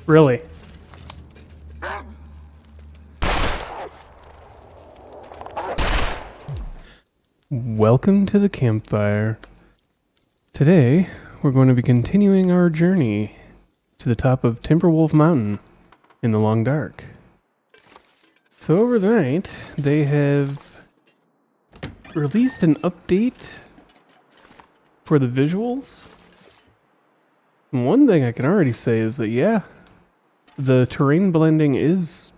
Really? Welcome to the campfire. Today, we're going to be continuing our journey to the top of Timberwolf Mountain in the long dark. So overnight, they have released an update for the visuals. And one thing I can already say is that, yeah, the terrain blending is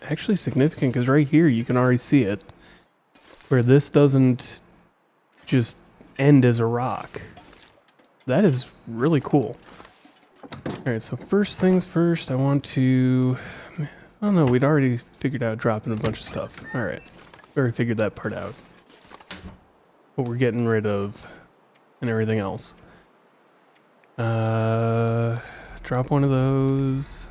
actually significant, because right here you can already see it, where this doesn't just end as a rock. That is really cool. Alright, so first things first, I want to... Oh no, we'd already figured out dropping a bunch of stuff. Alright, we already figured that part out. What we're getting rid of and everything else. Drop one of those.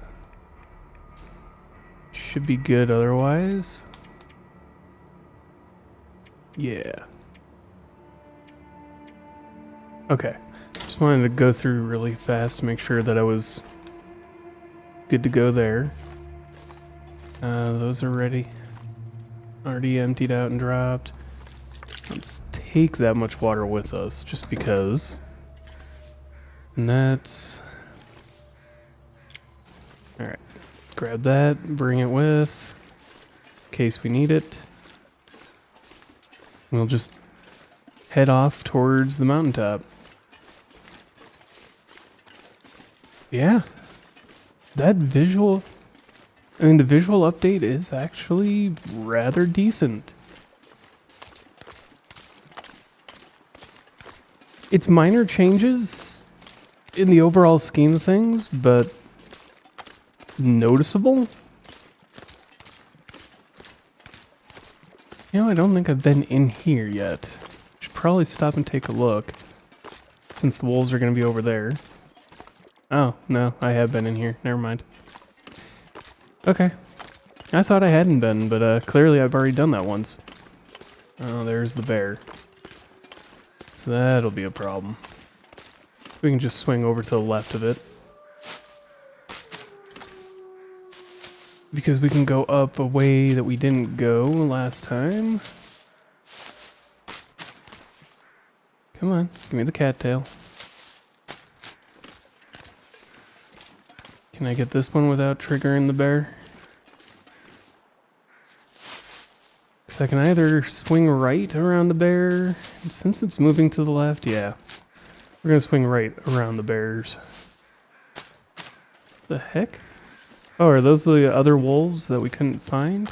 Should be good otherwise. Yeah. Okay. Just wanted to go through really fast to make sure that I was good to go there. Those are ready. Already emptied out and dropped. Let's take that much water with us, just because. And that's... Alright. Grab that, bring it with, in case we need it. We'll just head off towards the mountaintop. Yeah. That visual... I mean, the visual update is actually rather decent. It's minor changes in the overall scheme of things, but noticeable. You know, I don't think I've been in here yet. Should probably stop and take a look, since the wolves are going to be over there. Oh, no, I have been in here. Never mind. Okay. I thought I hadn't been, but clearly I've already done that once. Oh, there's the bear. So that'll be a problem. We can just swing over to the left of it. Because we can go up a way that we didn't go last time. Come on, give me the cattail. Can I get this one without triggering the bear? Because I can either swing right around the bear, and since it's moving to the left, yeah. We're going to swing right around the bears. The heck? Oh, are those the other wolves that we couldn't find?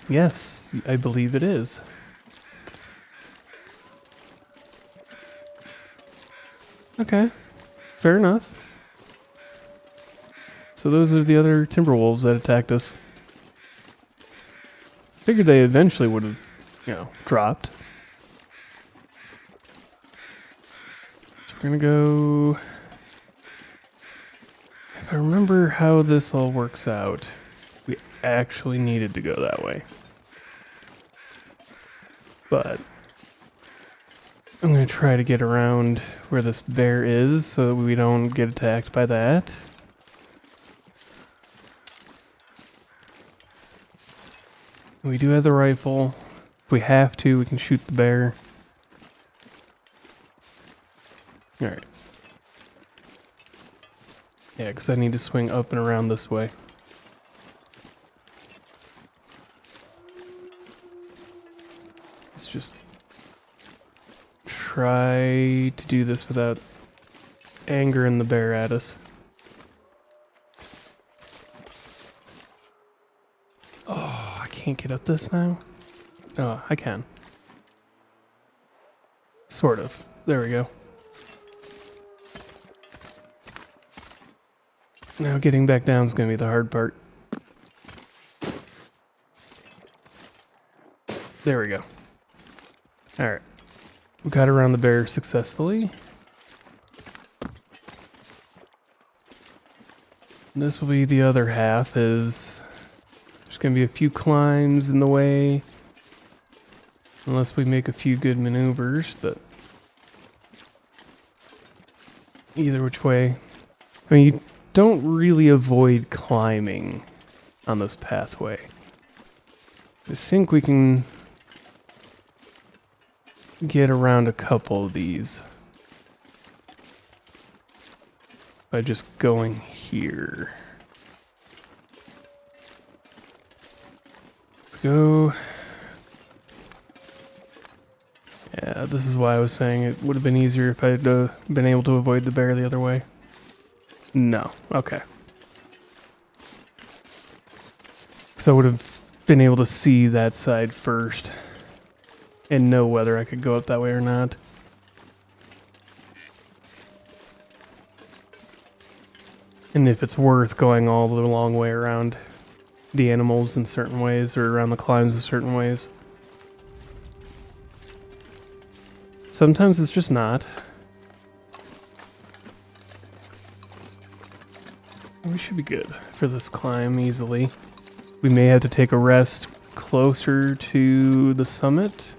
Yes, I believe it is. Okay. Fair enough. So those are the other timber wolves that attacked us. Figured they eventually would have, you know, dropped. So we're gonna go... If I remember how this all works out, we actually needed to go that way. But I'm gonna try to get around where this bear is so that we don't get attacked by that. We do have the rifle. If we have to, we can shoot the bear. Alright. Yeah, because I need to swing up and around this way. Let's just try to do this without angering the bear at us. Oh, I can't get up this now? Oh, I can. Sort of. There we go. Now getting back down is going to be the hard part. There we go. Alright. We got around the bear successfully. This will be the other half, is there's going to be a few climbs in the way. Unless we make a few good maneuvers, but... either which way. I mean, you don't really avoid climbing on this pathway. I think we can get around a couple of these by just going here. Go. Yeah, this is why I was saying it would have been easier if I'd been able to avoid the bear the other way. No. Okay. So I would have been able to see that side first and know whether I could go up that way or not. And if it's worth going all the long way around the animals in certain ways or around the climbs in certain ways. Sometimes it's just not. We should be good for this climb easily. We may have to take a rest closer to the summit,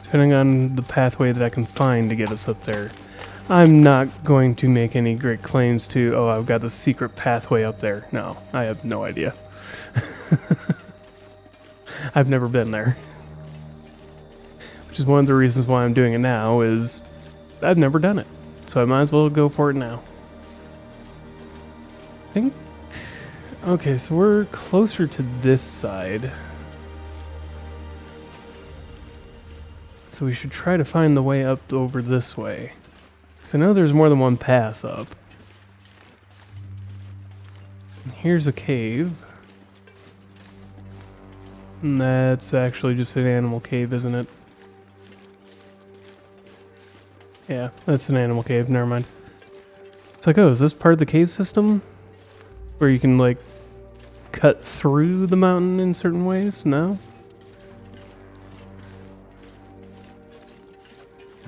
depending on the pathway that I can find to get us up there. I'm not going to make any great claims to, oh, I've got the secret pathway up there. No, I have no idea. I've never been there. Which is one of the reasons why I'm doing it now, is I've never done it. So I might as well go for it now. I think... Okay, so we're closer to this side. So we should try to find the way up over this way. So I know there's more than one path up. And here's a cave. And that's actually just an animal cave, isn't it? Yeah, that's an animal cave, never mind. It's like, oh, is this part of the cave system? Where you can, like, cut through the mountain in certain ways? No?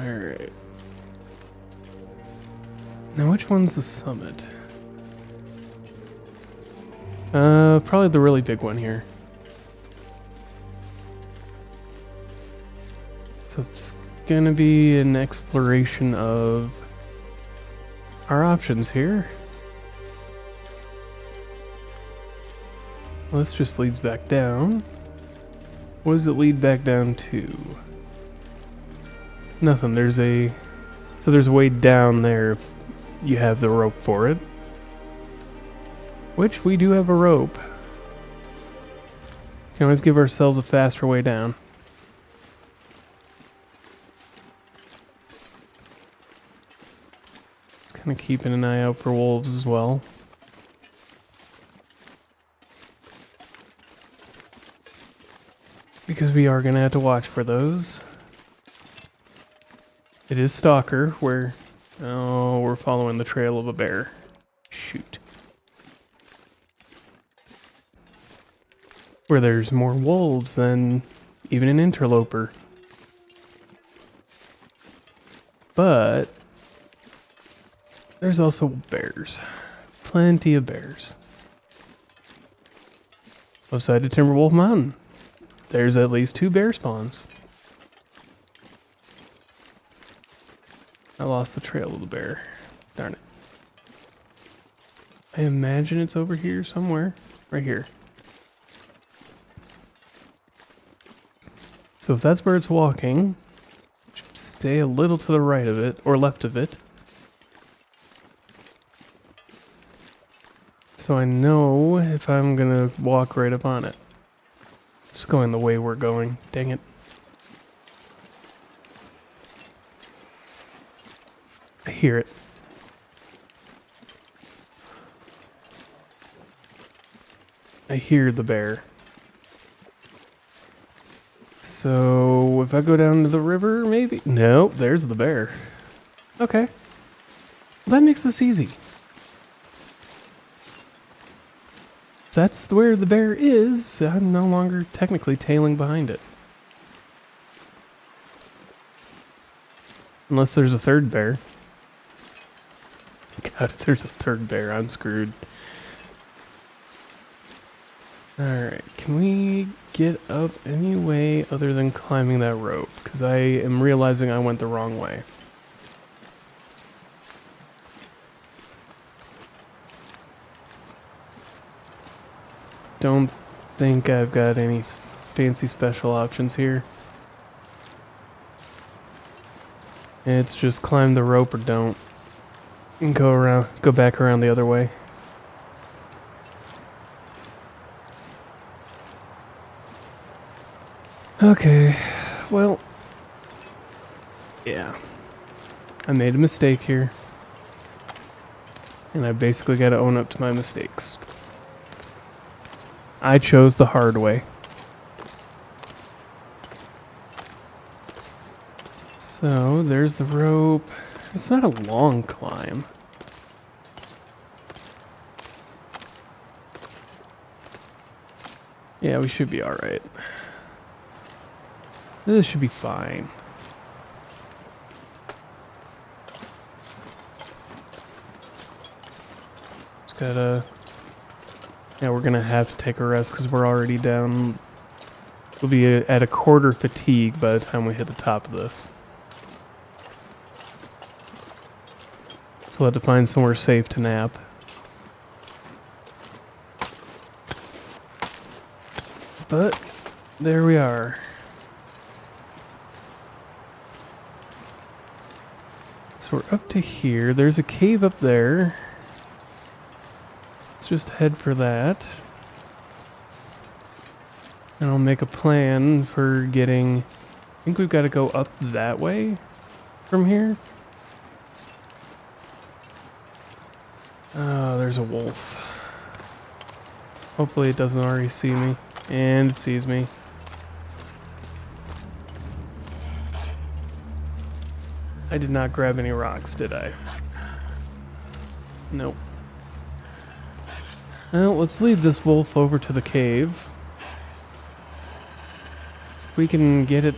Alright. Now, which one's the summit? Probably the really big one here. So it's gonna be an exploration of our options here. Well, this just leads back down. What does it lead back down to? Nothing. There's a way down there if you have the rope for it. Which we do have a rope. Can always give ourselves a faster way down. Kind of keeping an eye out for wolves as well. Because we are going to have to watch for those. It is Stalker, where... Oh, we're following the trail of a bear. Shoot. Where there's more wolves than even an interloper. But... there's also bears. Plenty of bears. Outside of Timberwolf Mountain, there's at least 2 bear spawns. I lost the trail of the bear. Darn it. I imagine it's over here somewhere. Right here. So if that's where it's walking, stay a little to the right of it, or left of it. So I know if I'm gonna walk right up on it. It's going the way we're going. Dang it. I hear it. I hear the bear. So if I go down to the river, maybe? Nope, there's the bear. Okay. Well, that makes this easy. That's where the bear is. I'm no longer technically tailing behind it. Unless there's a third bear. God, if there's a third bear, I'm screwed. Alright, can we get up any way other than climbing that rope? Because I am realizing I went the wrong way. Don't think I've got any fancy special options here. It's just climb the rope or don't. And go back around the other way. Okay, well, yeah. I made a mistake here. And I basically gotta own up to my mistakes. I chose the hard way. So, there's the rope. It's not a long climb. Yeah, we should be alright. This should be fine. Just gotta... Yeah, we're gonna have to take a rest because we're already down. We'll be at a quarter fatigue by the time we hit the top of this. So we'll have to find somewhere safe to nap. But there we are. So we're up to here. There's a cave up there. Let's just head for that. And I'll make a plan for getting... I think we've got to go up that way from here. Oh, there's a wolf. Hopefully it doesn't already see me. And it sees me. I did not grab any rocks, did I? Nope. Well, let's lead this wolf over to the cave. So if we can get it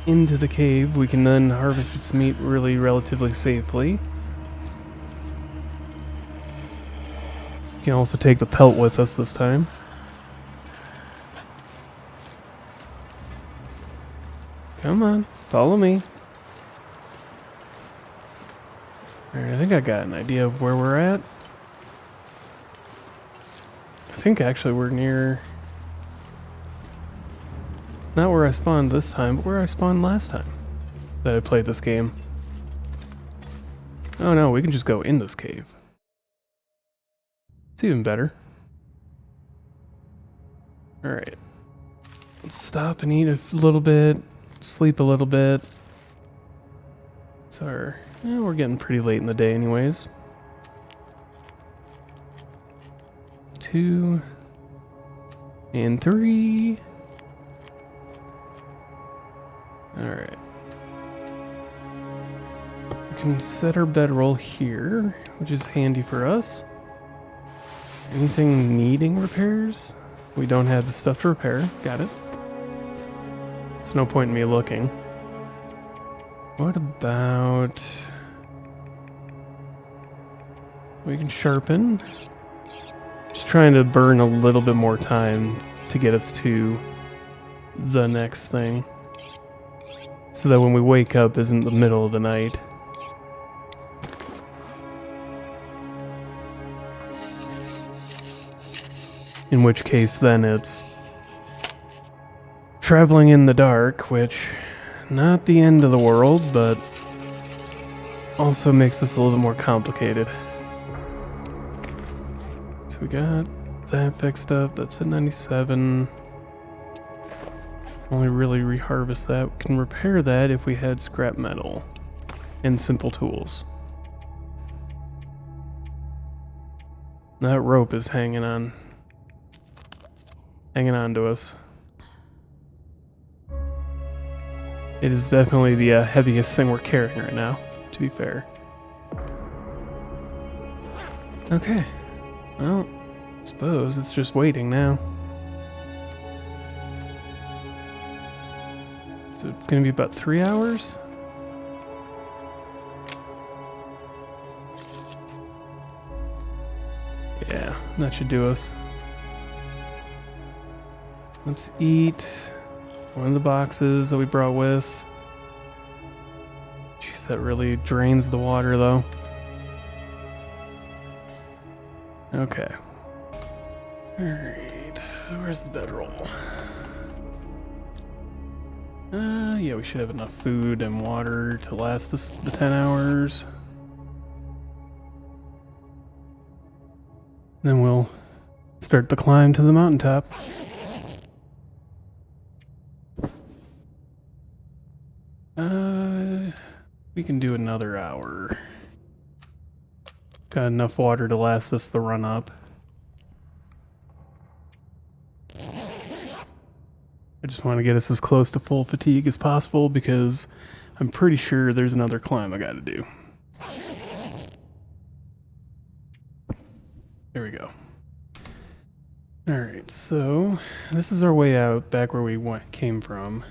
into the cave, we can then harvest its meat relatively safely. We can also take the pelt with us this time. Come on, follow me. Alright, I think I got an idea of where we're at. I think actually we're near... Not where I spawned this time, but where I spawned last time that I played this game. Oh no, we can just go in this cave. It's even better. Alright. Let's stop and eat a little bit. Sleep a little bit. So we're getting pretty late in the day anyways. 2 and 3. Alright. We can set our bedroll here, which is handy for us. Anything needing repairs? We don't have the stuff to repair. Got it. There's no point in me looking. What about... We can sharpen. Just trying to burn a little bit more time to get us to the next thing. So that when we wake up isn't the middle of the night. In which case then it's traveling in the dark, which not the end of the world, but also makes this a little bit more complicated. So we got that fixed up. That's at 97. Only really reharvest that. We can repair that if we had scrap metal and simple tools. That rope is hanging on to us. It is definitely the heaviest thing we're carrying right now, to be fair. Okay. Well, I suppose it's just waiting now. Is it going to be about 3 hours? Yeah, that should do us. Let's eat one of the boxes that we brought with. Jeez, that really drains the water though. Okay. Alright, where's the bedroll? Yeah, we should have enough food and water to last us the 10 hours. Then we'll start the climb to the mountaintop. We can do another hour. Got enough water to last us the run up. I just want to get us as close to full fatigue as possible because I'm pretty sure there's another climb I gotta do. There we go. Alright, so this is our way out back where we came from.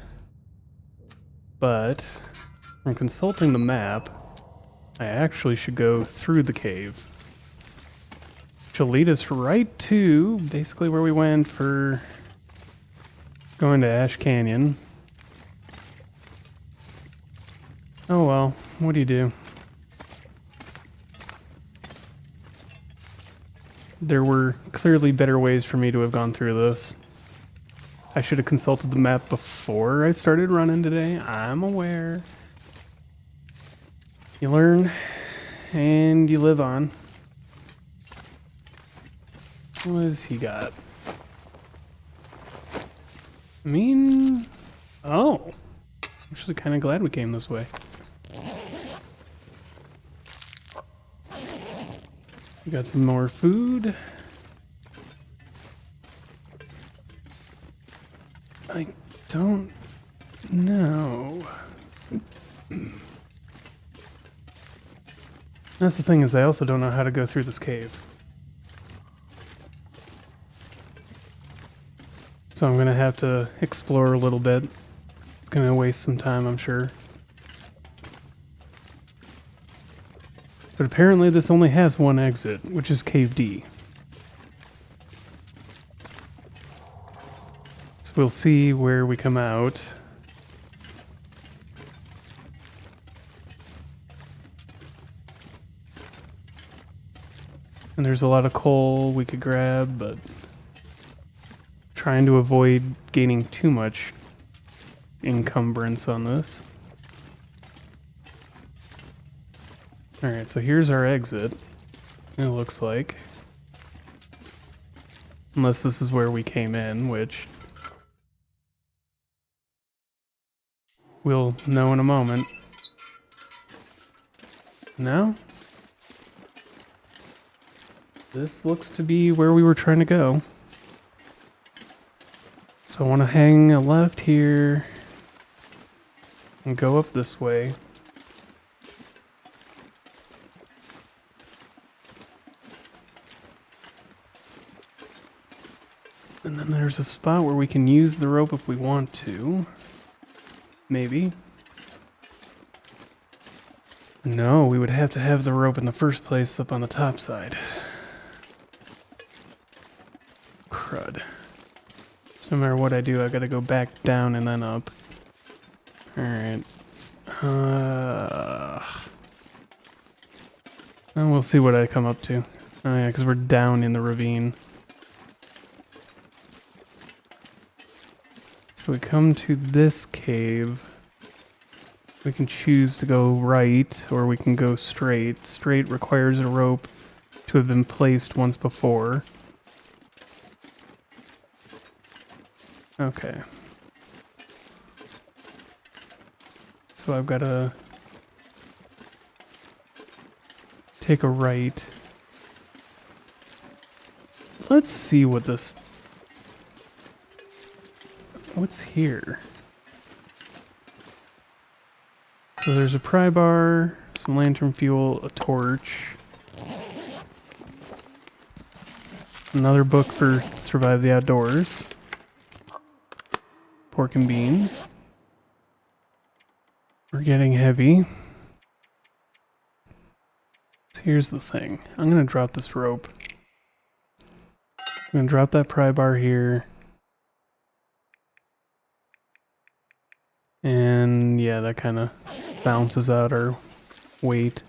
But from consulting the map, I actually should go through the cave. Which will lead us right to basically where we went for going to Ash Canyon. Oh well, what do you do? There were clearly better ways for me to have gone through this. I should have consulted the map before I started running today. I'm aware. You learn and you live on. What has he got? I mean, oh, actually kind of glad we came this way. We got some more food. I don't know. That's the thing, is I also don't know how to go through this cave. So I'm gonna have to explore a little bit. It's gonna waste some time, I'm sure. But apparently this only has one exit, which is Cave D. So we'll see where we come out. And there's a lot of coal we could grab, but trying to avoid gaining too much encumbrance on this. Alright, so here's our exit, it looks like. Unless this is where we came in, which we'll know in a moment. No? This looks to be where we were trying to go. So I want to hang a left here and go up this way. And then there's a spot where we can use the rope if we want to. Maybe. No, we would have to have the rope in the first place up on the top side. Crud. So no matter what I do, I gotta go back down and then up. Alright. And we'll see what I come up to. Oh yeah, because we're down in the ravine. So we come to this cave. We can choose to go right, or we can go straight. Straight requires a rope to have been placed once before. Okay. So I've got to take a right. Let's see what this... What's here? So there's a pry bar, some lantern fuel, a torch. Another book for Survive the Outdoors. Pork and beans. We're getting heavy. So here's the thing. I'm going to drop this rope. I'm going to drop that pry bar here. And yeah, that kind of balances out our weight.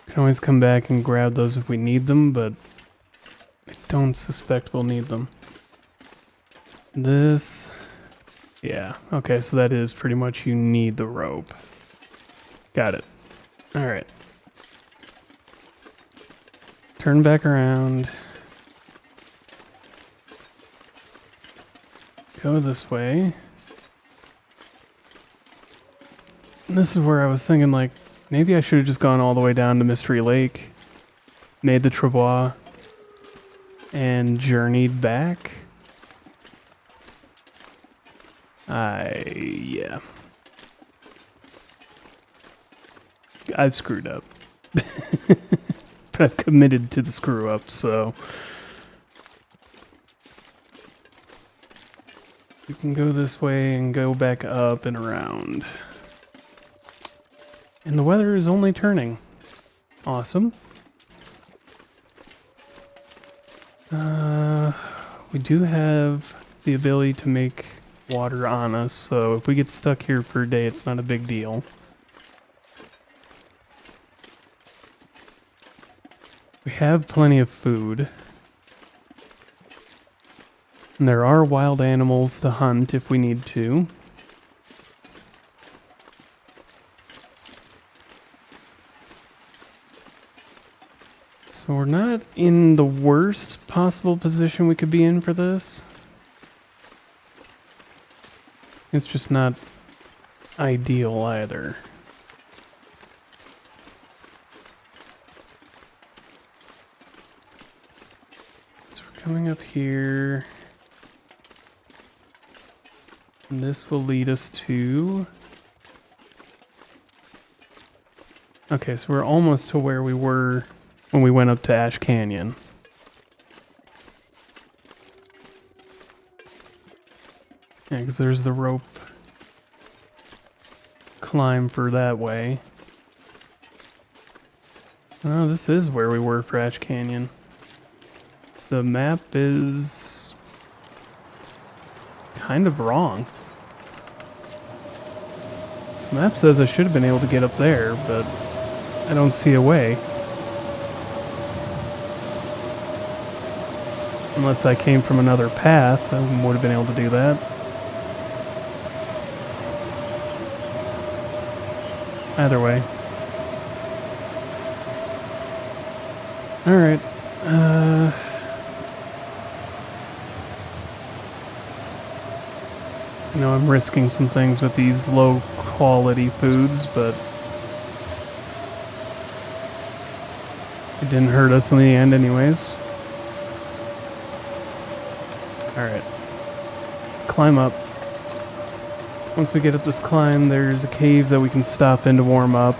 Can always come back and grab those if we need them, but I don't suspect we'll need them. This... yeah, okay, so that is pretty much you need the rope. Got it. Alright. Turn back around. Go this way. And this is where I was thinking, like, maybe I should have just gone all the way down to Mystery Lake, made the travois, and journeyed back. Yeah. I've screwed up. But I've committed to the screw up, so... we can go this way and go back up and around. And the weather is only turning. Awesome. We do have the ability to make water on us, so if we get stuck here for a day, it's not a big deal. We have plenty of food. And there are wild animals to hunt if we need to. So we're not in the worst possible position we could be in for this. It's just not ideal either. So we're coming up here. And this will lead us to... okay, so we're almost to where we were when we went up to Ash Canyon. Yeah, because there's the rope climb for that way. Oh, this is where we were for Ash Canyon. The map is kind of wrong. This map says I should have been able to get up there, but I don't see a way. Unless I came from another path, I would have been able to do that. Either way. Alright. You know, I'm risking some things with these low quality foods, but it didn't hurt us in the end anyways. Alright. Climb up. Once we get up this climb, there's a cave that we can stop in to warm up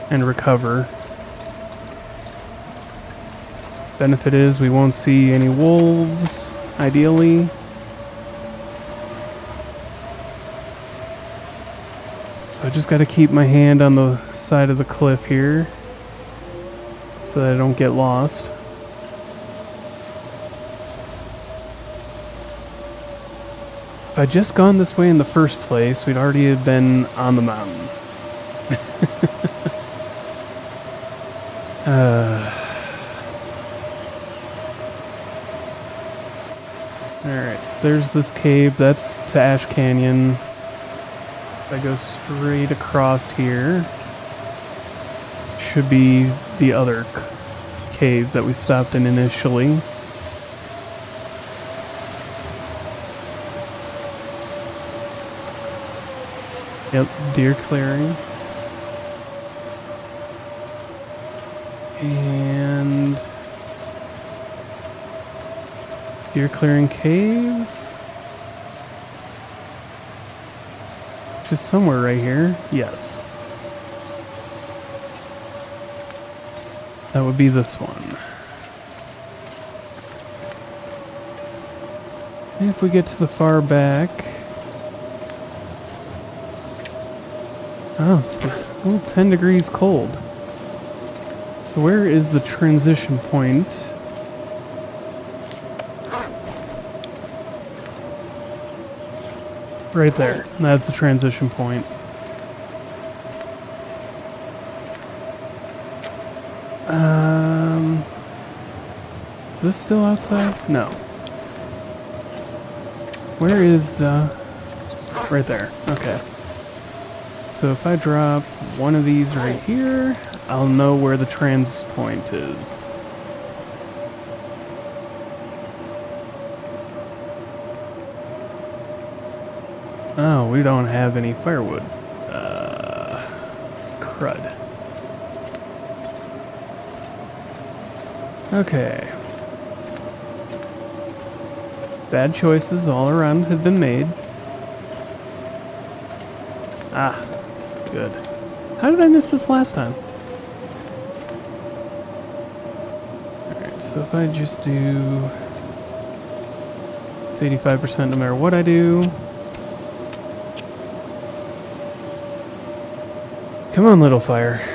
and recover. Benefit is we won't see any wolves, ideally. So I just gotta keep my hand on the side of the cliff here so that I don't get lost. If I'd just gone this way in the first place, we'd already have been on the mountain. Alright, so there's this cave. That's to Ash Canyon. If I go straight across here, should be the other cave that we stopped in initially. Yep, deer clearing. And deer clearing cave. Just somewhere right here. Yes. That would be this one. If we get to the far back. Oh, it's a little 10 degrees cold. So where is the transition point? Right there. That's the transition point. Is this still outside? No. Where is the... Right there. Okay. So if I drop one of these right here, I'll know where the trans point is. Oh, we don't have any firewood. Crud. Okay. Bad choices all around have been made. Ah, good. How did I miss this last time? Alright, so if I just do... It's 85% no matter what I do. Come on, little fire.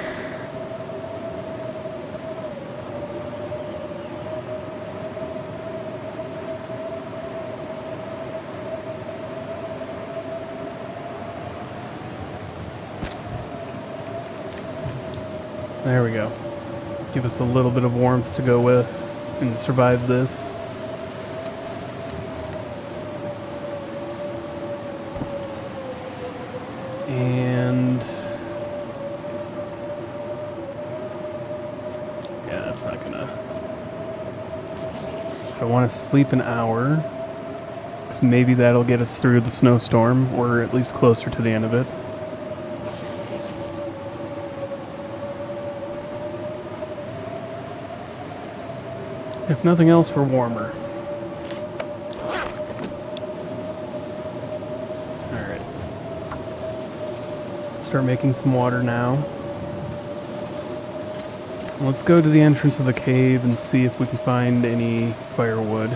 There we go. Give us a little bit of warmth to go with and survive this. And... yeah, that's not gonna... I want to sleep an hour, because maybe that'll get us through the snowstorm, or at least closer to the end of it. If nothing else, we're warmer. Alright. Start making some water now. Let's go to the entrance of the cave and see if we can find any firewood.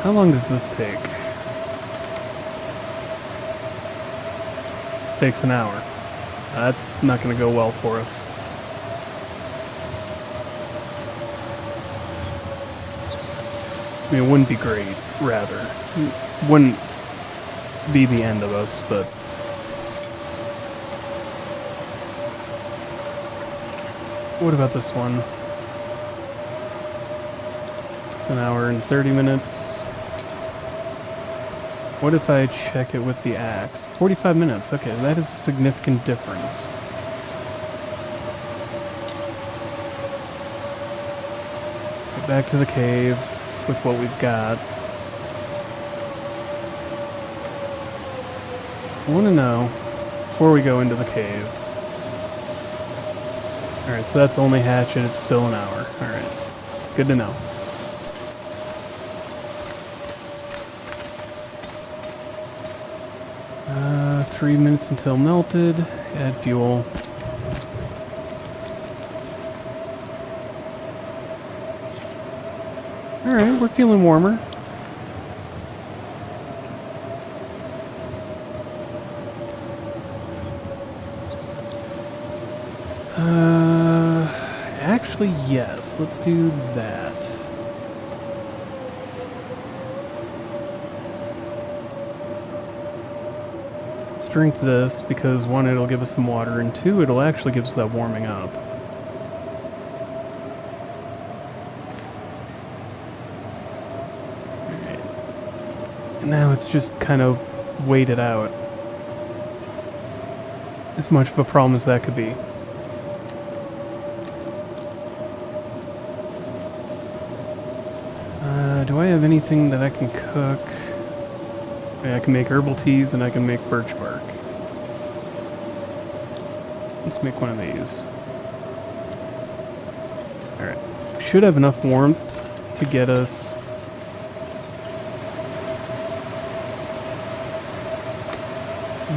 How long does this take? Takes an hour. That's not going to go well for us. I mean, it wouldn't be great, rather. It wouldn't be the end of us, but... What about this one? It's an hour and 30 minutes. What if I check it with the axe? 45 minutes. Okay, that is a significant difference. Get back to the cave with what we've got. I want to know, before we go into the cave... Alright, so that's only hatchet, it's still an hour. Alright, good to know. Uh, 3 minutes until melted. Add fuel. Alright, we're feeling warmer. Actually, yes. Let's do that. Let's drink this because one, it'll give us some water, and two, it'll actually give us that warming up. Alright. And now it's just kind of wait it out. As much of a problem as that could be. Do I have anything that I can cook? I can make herbal teas and I can make birch bark. Let's make one of these. Alright. Should have enough warmth to get us...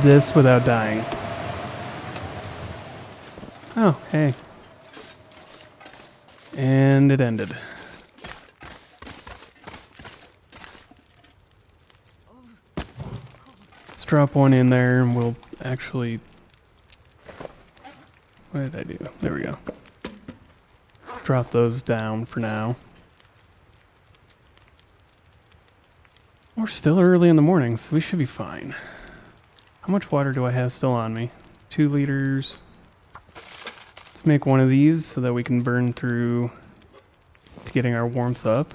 this without dying. Oh, hey. And it ended. Drop one in there and we'll actually... What did I do? There we go. Drop those down for now. We're still early in the morning, so we should be fine. How much water do I have still on me? 2 liters. Let's make one of these so that we can burn through to getting our warmth up.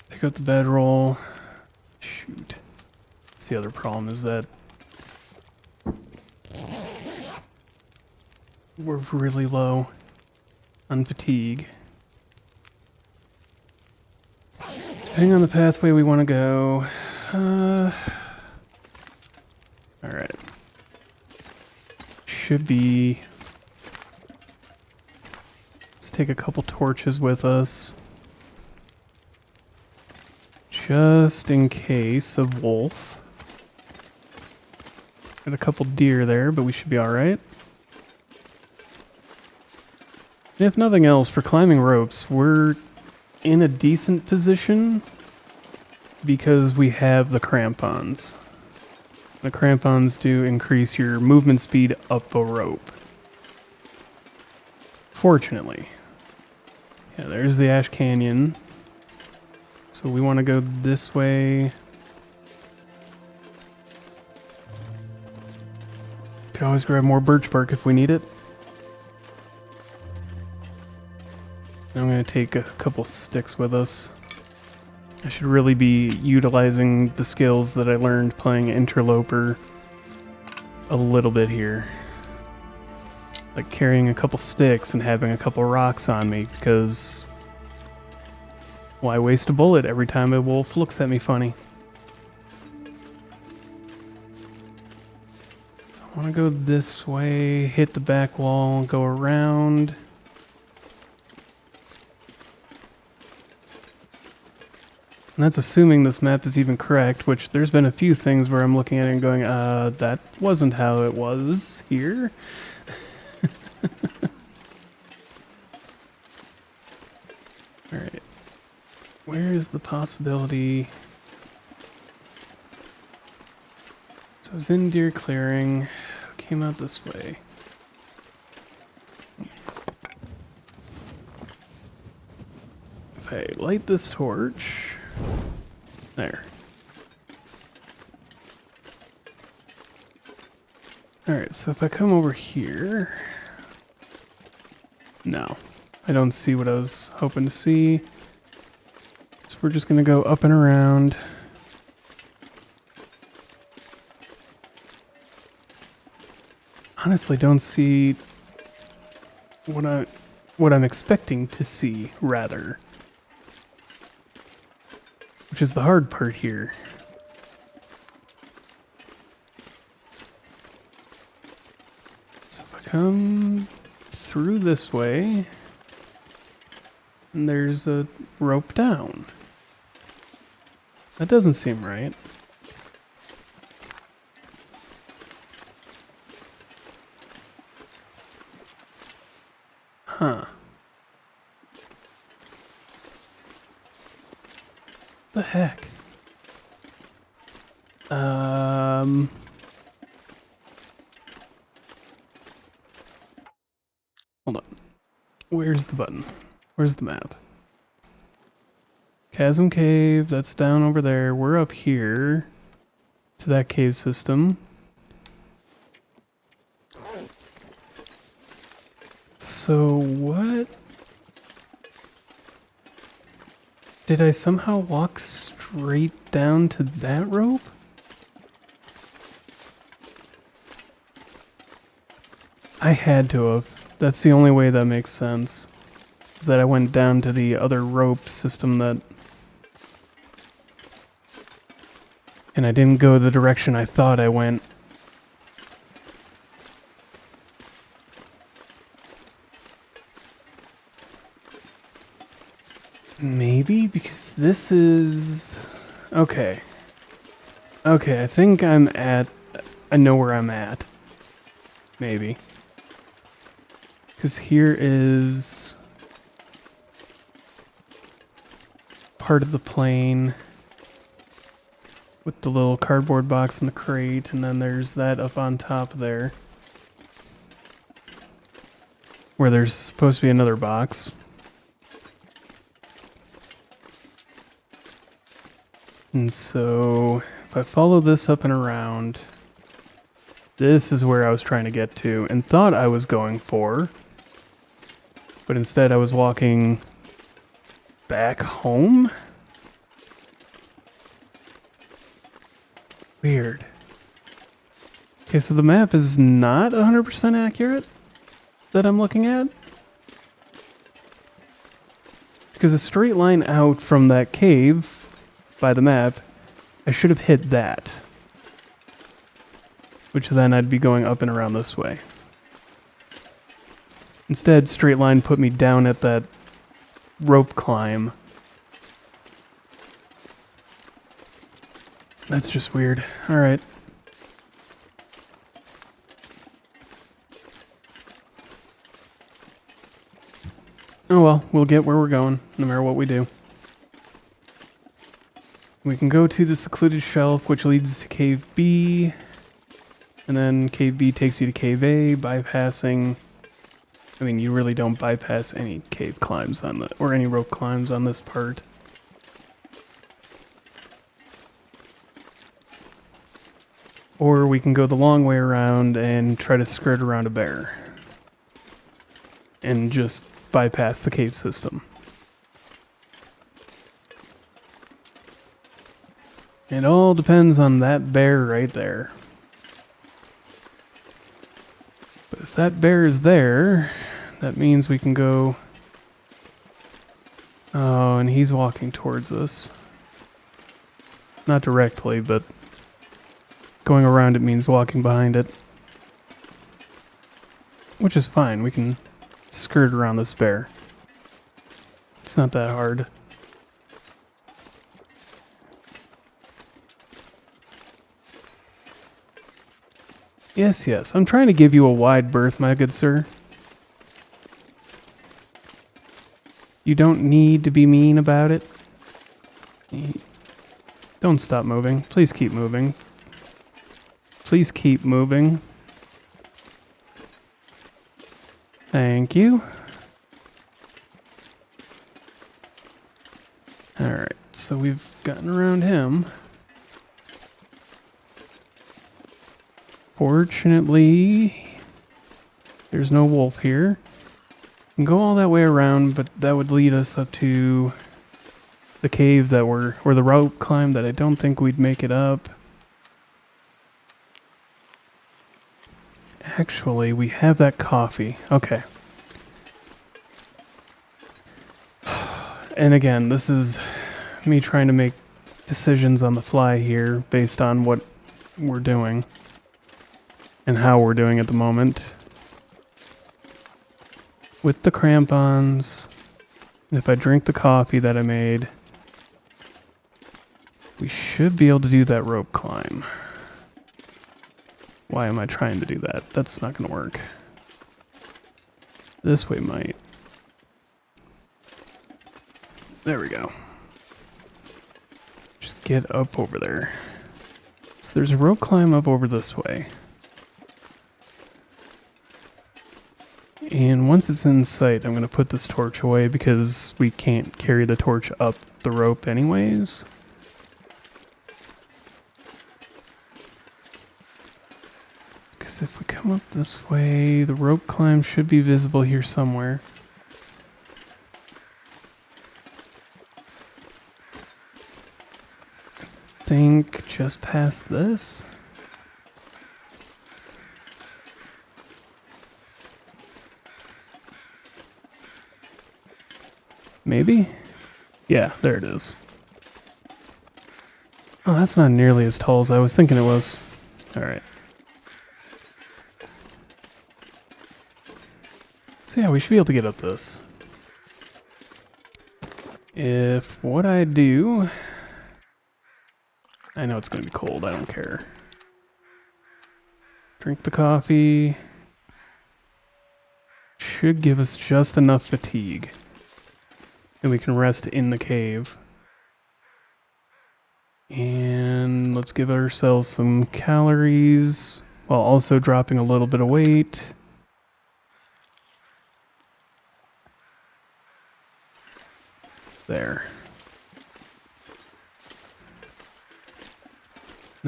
Pick up the bedroll. Shoot. That's the other problem, is that we're really low on fatigue. Depending on the pathway we want to go. Alright. Should be... Let's take a couple torches with us. Just in case of wolf. Got a couple deer there, but we should be alright. If nothing else, for climbing ropes, we're in a decent position because we have the crampons. The crampons do increase your movement speed up a rope. Fortunately. Yeah, there's the Ash Canyon. So we want to go this way. Can always grab more birch bark if we need it. I'm going to take a couple sticks with us. I should really be utilizing the skills that I learned playing Interloper a little bit here. Like carrying a couple sticks and having a couple rocks on me, because why waste a bullet every time a wolf looks at me funny? So I want to go this way, hit the back wall, go around. And that's assuming this map is even correct, which there's been a few things where I'm looking at it and going, that wasn't how it was here. Alright. Where is the possibility? So I was in Deer Clearing, came out this way. If I light this torch... There. Alright, so if I come over here... No. I don't see what I was hoping to see. So we're just gonna go up and around. Honestly, don't see what I'm expecting to see, rather. Which is the hard part here. So if I come through this way, and there's a rope down. That doesn't seem right. Huh. The heck? Hold on. Where's the button? Where's the map? Chasm Cave, that's down over there. We're up here to that cave system. So what? Did I somehow walk straight down to that rope? I had to have. That's the only way that makes sense. Is that I went down to the other rope system that... And I didn't go the direction I thought I went. Maybe? Because this is... Okay. Okay, I think I'm at... I know where I'm at. Maybe. Because here is... part of the plane. With the little cardboard box and the crate, and then there's that up on top there. Where there's supposed to be another box. And so if I follow this up and around, this is where I was trying to get to and thought I was going for. But instead I was walking back home? Weird. Okay, so the map is not 100% accurate that I'm looking at. Because a straight line out from that cave by the map, I should have hit that. Which then I'd be going up and around this way. Instead, straight line put me down at that rope climb. That's just weird. Alright. Oh well, we'll get where we're going, no matter what we do. We can go to the secluded shelf, which leads to Cave B. And then Cave B takes you to Cave A, bypassing... I mean, you really don't bypass any cave climbs on the... or any rope climbs on this part. Or we can go the long way around and try to skirt around a bear. And just bypass the cave system. It all depends on that bear right there. But if that bear is there, that means we can go... Oh, and he's walking towards us. Not directly, but going around it means walking behind it. Which is fine, we can skirt around this bear. It's not that hard. Yes, yes, I'm trying to give you a wide berth, my good sir. You don't need to be mean about it. Don't stop moving. Please keep moving. Please keep moving. Thank you. Alright, so we've gotten around him. Fortunately, there's no wolf here. We can go all that way around, but that would lead us up to the cave that or the rope climb that I don't think we'd make it up. Actually, we have that coffee. Okay. And again, this is me trying to make decisions on the fly here based on what we're doing and how we're doing at the moment. With the crampons, if I drink the coffee that I made, we should be able to do that rope climb. Why am I trying to do that? That's not going to work. This way might. There we go. Just get up over there. So there's a rope climb up over this way. And once it's in sight, I'm going to put this torch away because we can't carry the torch up the rope anyways. Because if we come up this way, the rope climb should be visible here somewhere. I think just past this. Maybe? Yeah, there it is. Oh, that's not nearly as tall as I was thinking it was. Alright. So yeah, we should be able to get up this. If what I do... I know it's going to be cold, I don't care. Drink the coffee. Should give us just enough fatigue. And we can rest in the cave. And let's give ourselves some calories while also dropping a little bit of weight. There.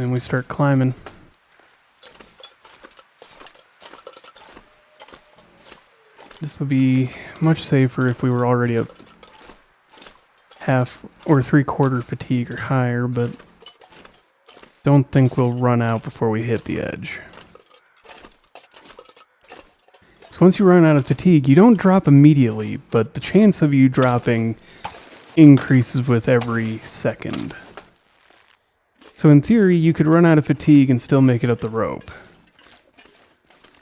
then we start climbing. This would be much safer if we were already at half or 3/4 fatigue or higher, but don't think we'll run out before we hit the edge. So once you run out of fatigue, you don't drop immediately, but the chance of you dropping increases with every second. So in theory, you could run out of fatigue and still make it up the rope.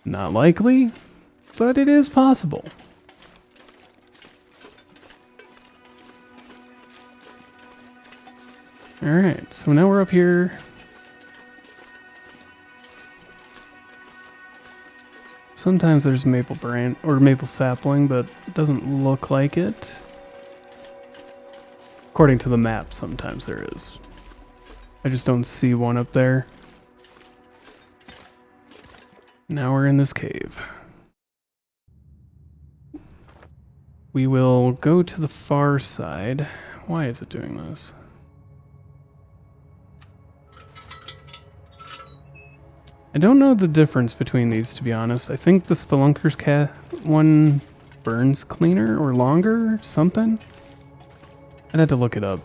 Not likely, but it is possible. Alright, so now we're up here. Sometimes there's maple branch or maple sapling, but it doesn't look like it. According to the map, sometimes there is. I just don't see one up there. Now we're in this cave. We will go to the far side. Why is it doing this? I don't know the difference between these, to be honest. I think the Spelunker's one burns cleaner or longer, something. I'd have to look it up.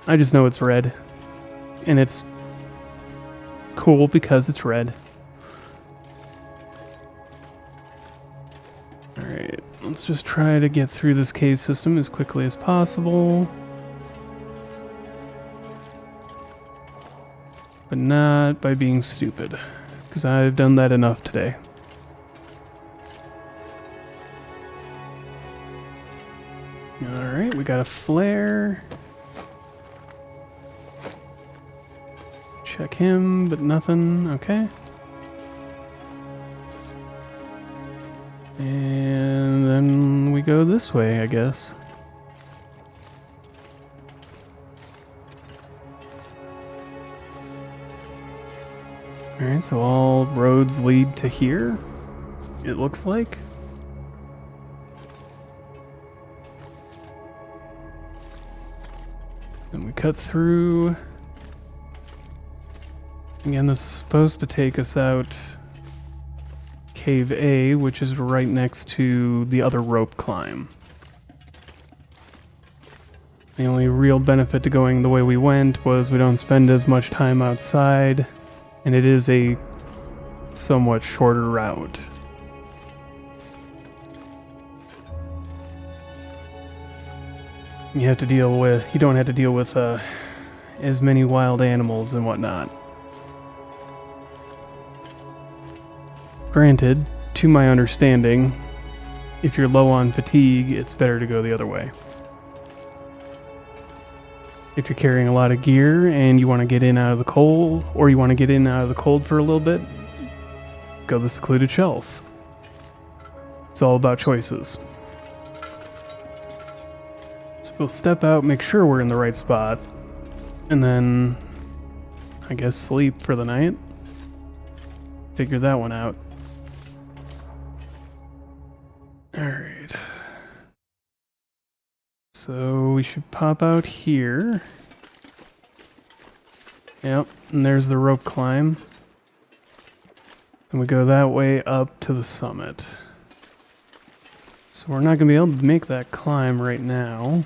I just know it's red. And it's cool because it's red. Alright, let's just try to get through this cave system as quickly as possible. But not by being stupid, because I've done that enough today. Alright, we got a flare. Check him, but nothing. Okay. And then we go this way, I guess. Alright, so all roads lead to here, it looks like. And we cut through. Again, this is supposed to take us out Cave A, which is right next to the other rope climb. The only real benefit to going the way we went was we don't spend as much time outside. And it is a somewhat shorter route. You don't have to deal with as many wild animals and whatnot. Granted, to my understanding, if you're low on fatigue, it's better to go the other way. If you're carrying a lot of gear and you want to get in out of the cold, or you want to get in out of the cold for a little bit, go the secluded shelf. It's all about choices. So we'll step out, make sure we're in the right spot, and then, I guess, sleep for the night. Figure that one out. Alright. So we should pop out here. Yep, and there's the rope climb. And we go that way up to the summit. So we're not going to be able to make that climb right now.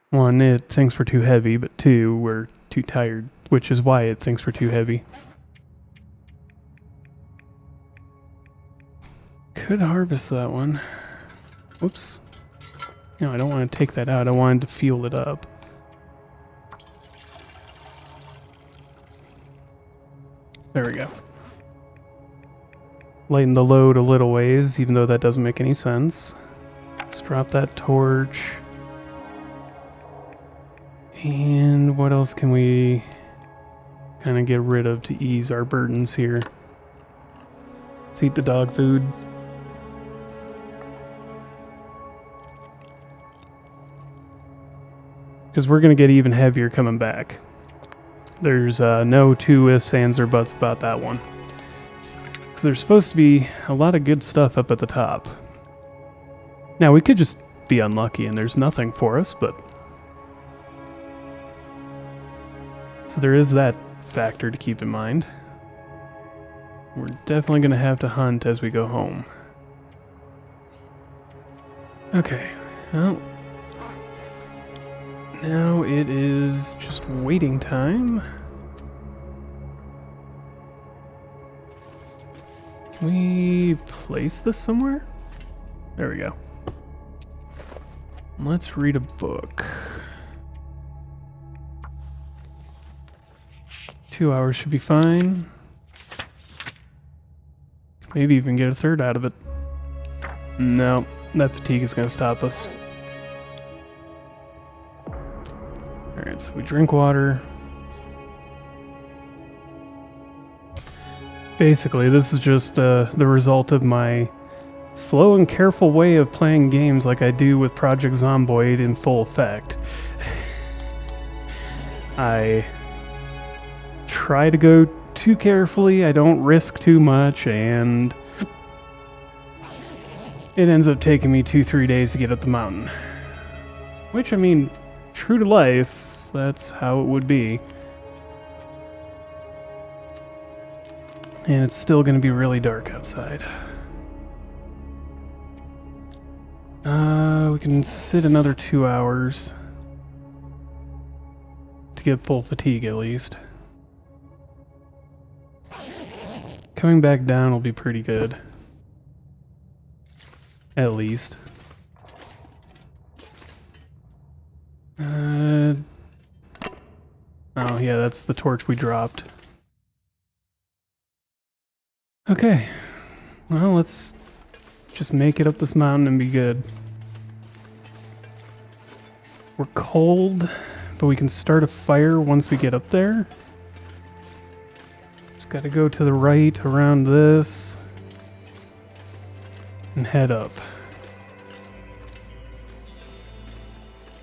One, it thinks we're too heavy, but two, we're too tired, which is why it thinks we're too heavy. Could harvest that one. Whoops. No, I don't want to take that out. I wanted to fuel it up. There we go. Lighten the load a little ways, even though that doesn't make any sense. Let's drop that torch. And what else can we kind of get rid of to ease our burdens here? Let's eat the dog food. Because we're going to get even heavier coming back. There's no two ifs, ands, or buts about that one. Because there's supposed to be a lot of good stuff up at the top. Now, we could just be unlucky and there's nothing for us, but So there is that factor to keep in mind. We're definitely going to have to hunt as we go home. Okay, well, now it is just waiting time. Can we place this somewhere? There we go. Let's read a book. 2 hours should be fine. Maybe even get a third out of it. No, that fatigue is going to stop us. Alright, so we drink water. Basically, this is just the result of my slow and careful way of playing games like I do with Project Zomboid in full effect. I try to go too carefully, I don't risk too much, and it ends up taking me 2-3 days to get up the mountain. Which, I mean, true to life, that's how it would be. And it's still going to be really dark outside. We can sit another 2 hours to get full fatigue at least. Coming back down will be pretty good. At least. Oh yeah, that's the torch we dropped. Okay, well, let's just make it up this mountain and be good. We're cold, but we can start a fire once we get up there. Just gotta go to the right around this and head up.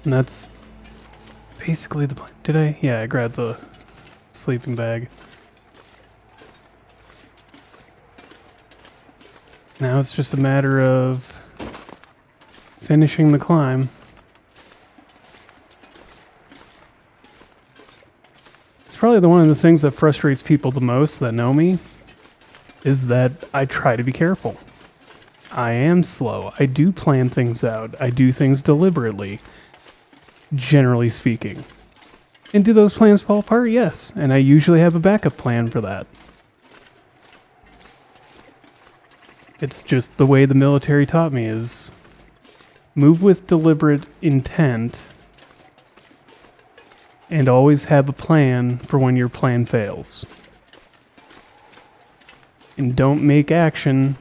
And that's basically the plan. Did I? Yeah, I grabbed the sleeping bag. Now it's just a matter of finishing the climb. It's probably one of the things that frustrates people the most that know me, is that I try to be careful. I am slow. I do plan things out. I do things deliberately, generally speaking. And do those plans fall apart? Yes. And I usually have a backup plan for that. It's just the way the military taught me is move with deliberate intent and always have a plan for when your plan fails. And don't make action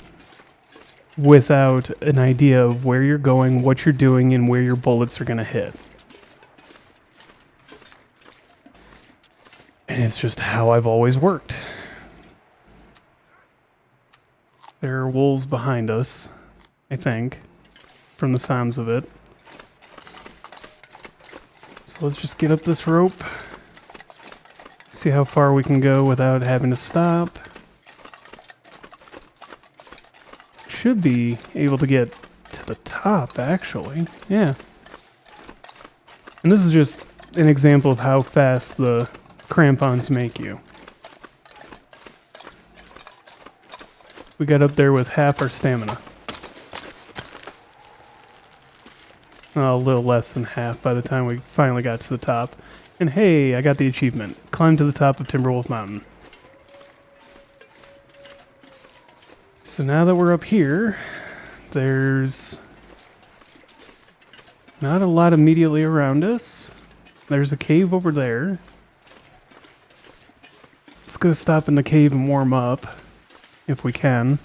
without an idea of where you're going, what you're doing, and where your bullets are going to hit. And it's just how I've always worked. There are wolves behind us, I think, from the sounds of it. So let's just get up this rope. See how far we can go without having to stop. Should be able to get to the top, actually. Yeah. And this is just an example of how fast the crampons make you. We got up there with half our stamina. A little less than half by the time we finally got to the top. And hey, I got the achievement. Climb to the top of Timberwolf Mountain. So now that we're up here, there's not a lot immediately around us. There's a cave over there. Let's go stop in the cave and warm up, if we can.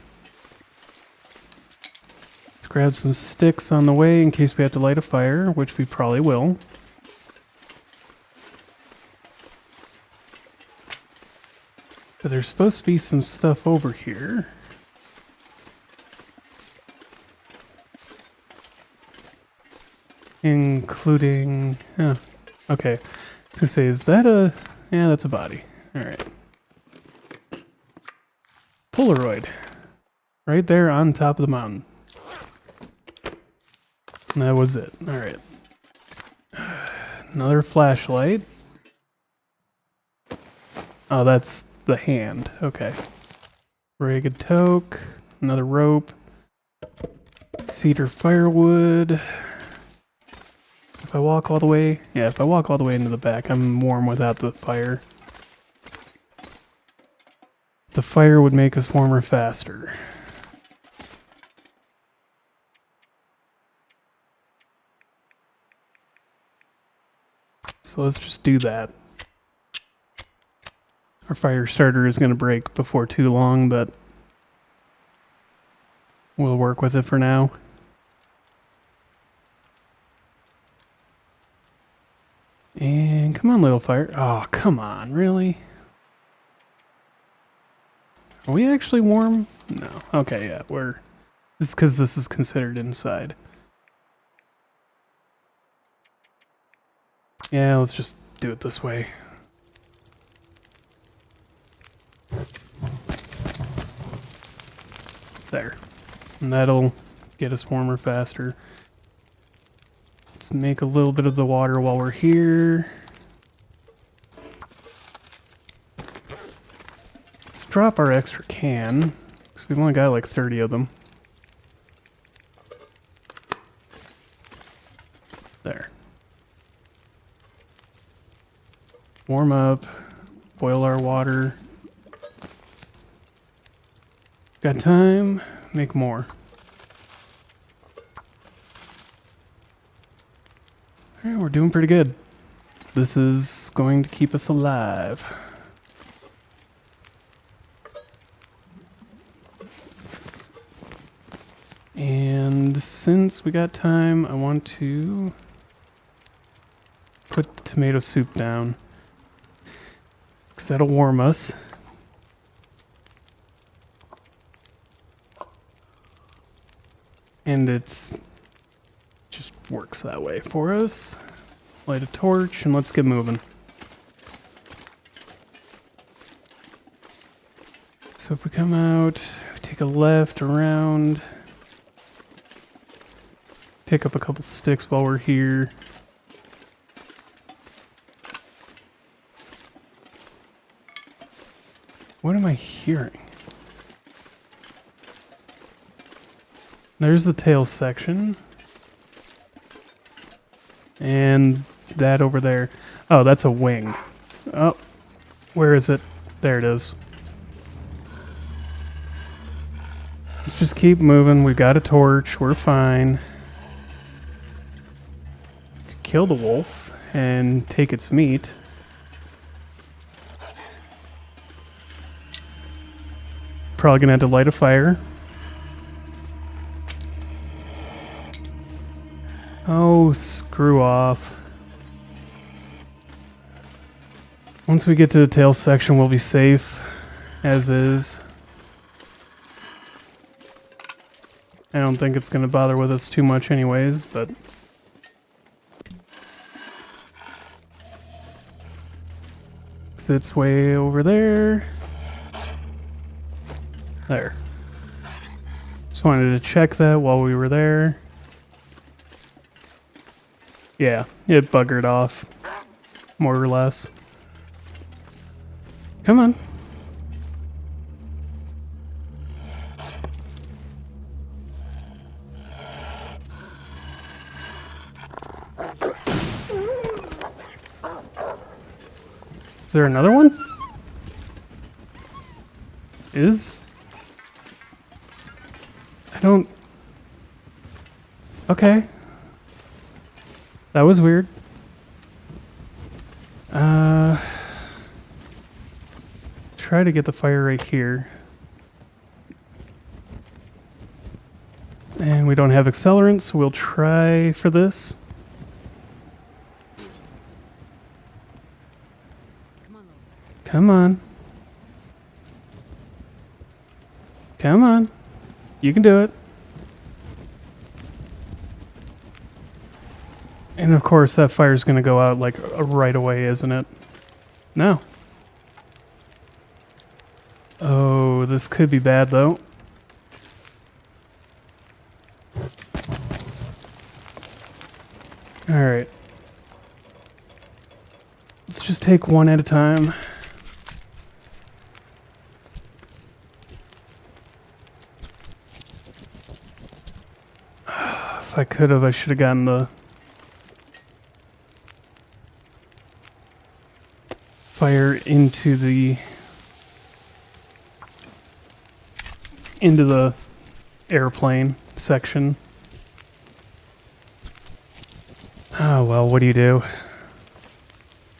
Let's grab some sticks on the way in case we have to light a fire, which we probably will. But there's supposed to be some stuff over here. Including... oh, okay. I was gonna say, is that a... yeah, that's a body. Alright. Polaroid. Right there on top of the mountain. And that was it. Alright. Another flashlight. Oh, that's the hand. Okay. Ragged toke. Another rope. Cedar firewood. If I walk all the way... Yeah, if I walk all the way into the back, I'm warm without the fire. The fire would make us warmer faster. So let's just do that. Our fire starter is going to break before too long, but we'll work with it for now. And come on, little fire. Oh, come on, really? Are we actually warm? No. Okay, yeah, we're... This is because this is considered inside. Yeah, let's just do it this way. There. And that'll get us warmer faster. Let's make a little bit of the water while we're here. Let's drop our extra can, because we've only got like 30 of them. There. Warm up, boil our water. Got time, make more. Alright, we're doing pretty good. This is going to keep us alive. And since we got time, I want to put tomato soup down, because that'll warm us. And it just works that way for us. Light a torch and let's get moving. So if we come out, take a left around, pick up a couple sticks while we're here. What am I hearing? There's the tail section. And that over there. Oh, that's a wing. Oh, where is it? There it is. Let's just keep moving. We've got a torch. We're fine. Kill the wolf and take its meat. Probably gonna have to light a fire. Oh, screw off. Once we get to the tail section, we'll be safe, as is. I don't think it's going to bother with us too much anyways, but... It's way over there. There. Just wanted to check that while we were there. Yeah, it buggered off. More or less. Come on. Is there another one? I don't... Okay. That was weird. Try to get the fire right here. And we don't have accelerant, so we'll try for this. Come on. Come on. You can do it. And of course that fire's gonna go out like right away, isn't it? No. Oh, this could be bad though. Alright. Let's just take one at a time. If I could have, I should have gotten the fire into the airplane section. Oh well, what do you do?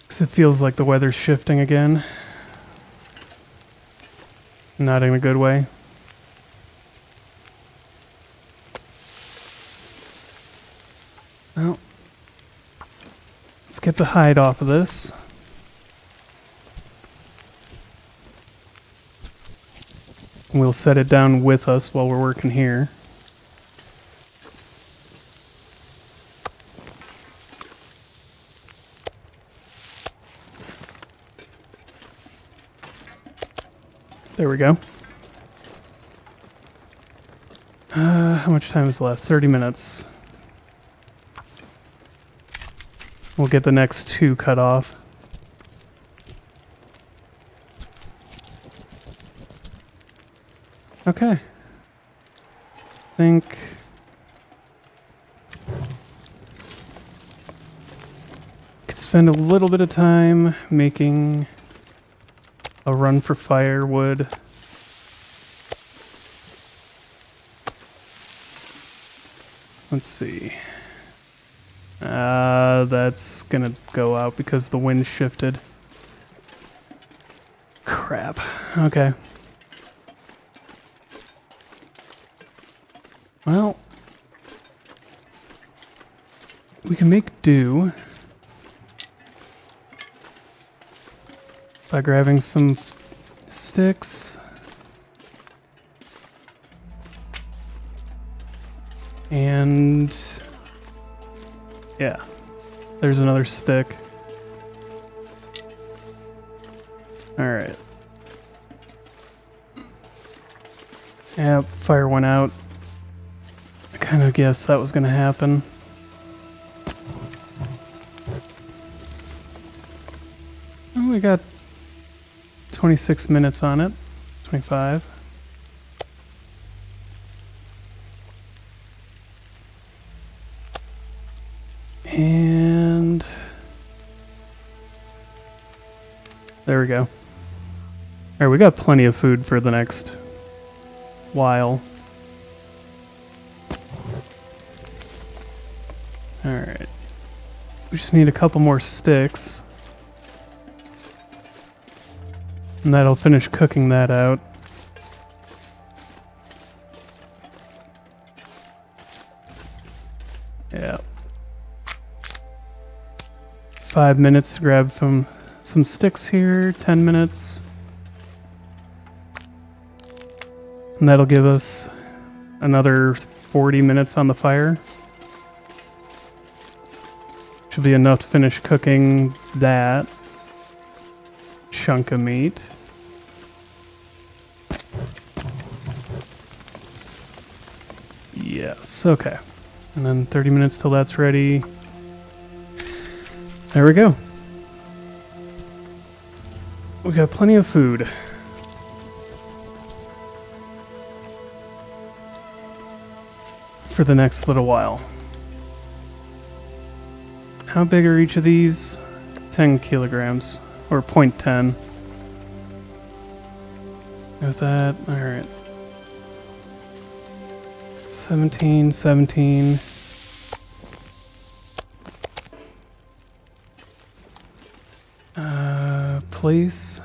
'Cause it feels like the weather's shifting again. Not in a good way. Well, let's get the hide off of this. We'll set it down with us while we're working here. There we go. How much time is left? 30 minutes. We'll get the next 2 cut off. Okay. I think could spend a little bit of time making a run for firewood. Let's see. That's gonna go out because the wind shifted. Crap. Okay. Well, we can make do by grabbing some sticks and yeah, there's another stick. All right. Yeah, fire went out. I kind of guessed that was going to happen. Oh, we got 26 minutes on it. 25. And there we go. All right, we got plenty of food for the next while. All right. We just need a couple more sticks. And that'll finish cooking that out. Yeah. 5 minutes to grab from some sticks here, 10 minutes. And that'll give us another 40 minutes on the fire. Should be enough to finish cooking that chunk of meat. Yes, okay. And then 30 minutes till that's ready. There we go. We got plenty of food. For the next little while. How big are each of these? 10 kilograms, or 0.10. With that, alright. 17, 17. Place.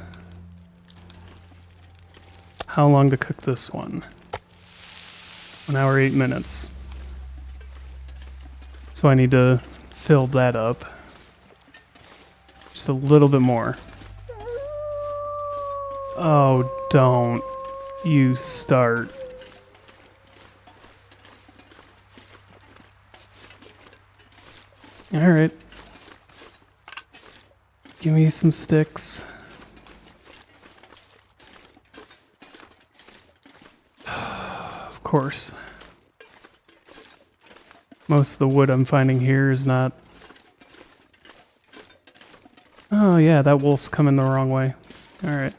How long to cook this one? 1 hour, 8 minutes. So I need to fill that up. Just a little bit more. Oh, don't you start. Alright. Give me some sticks. Of course. Most of the wood I'm finding here is not... Oh yeah, that wolf's coming the wrong way. Alright.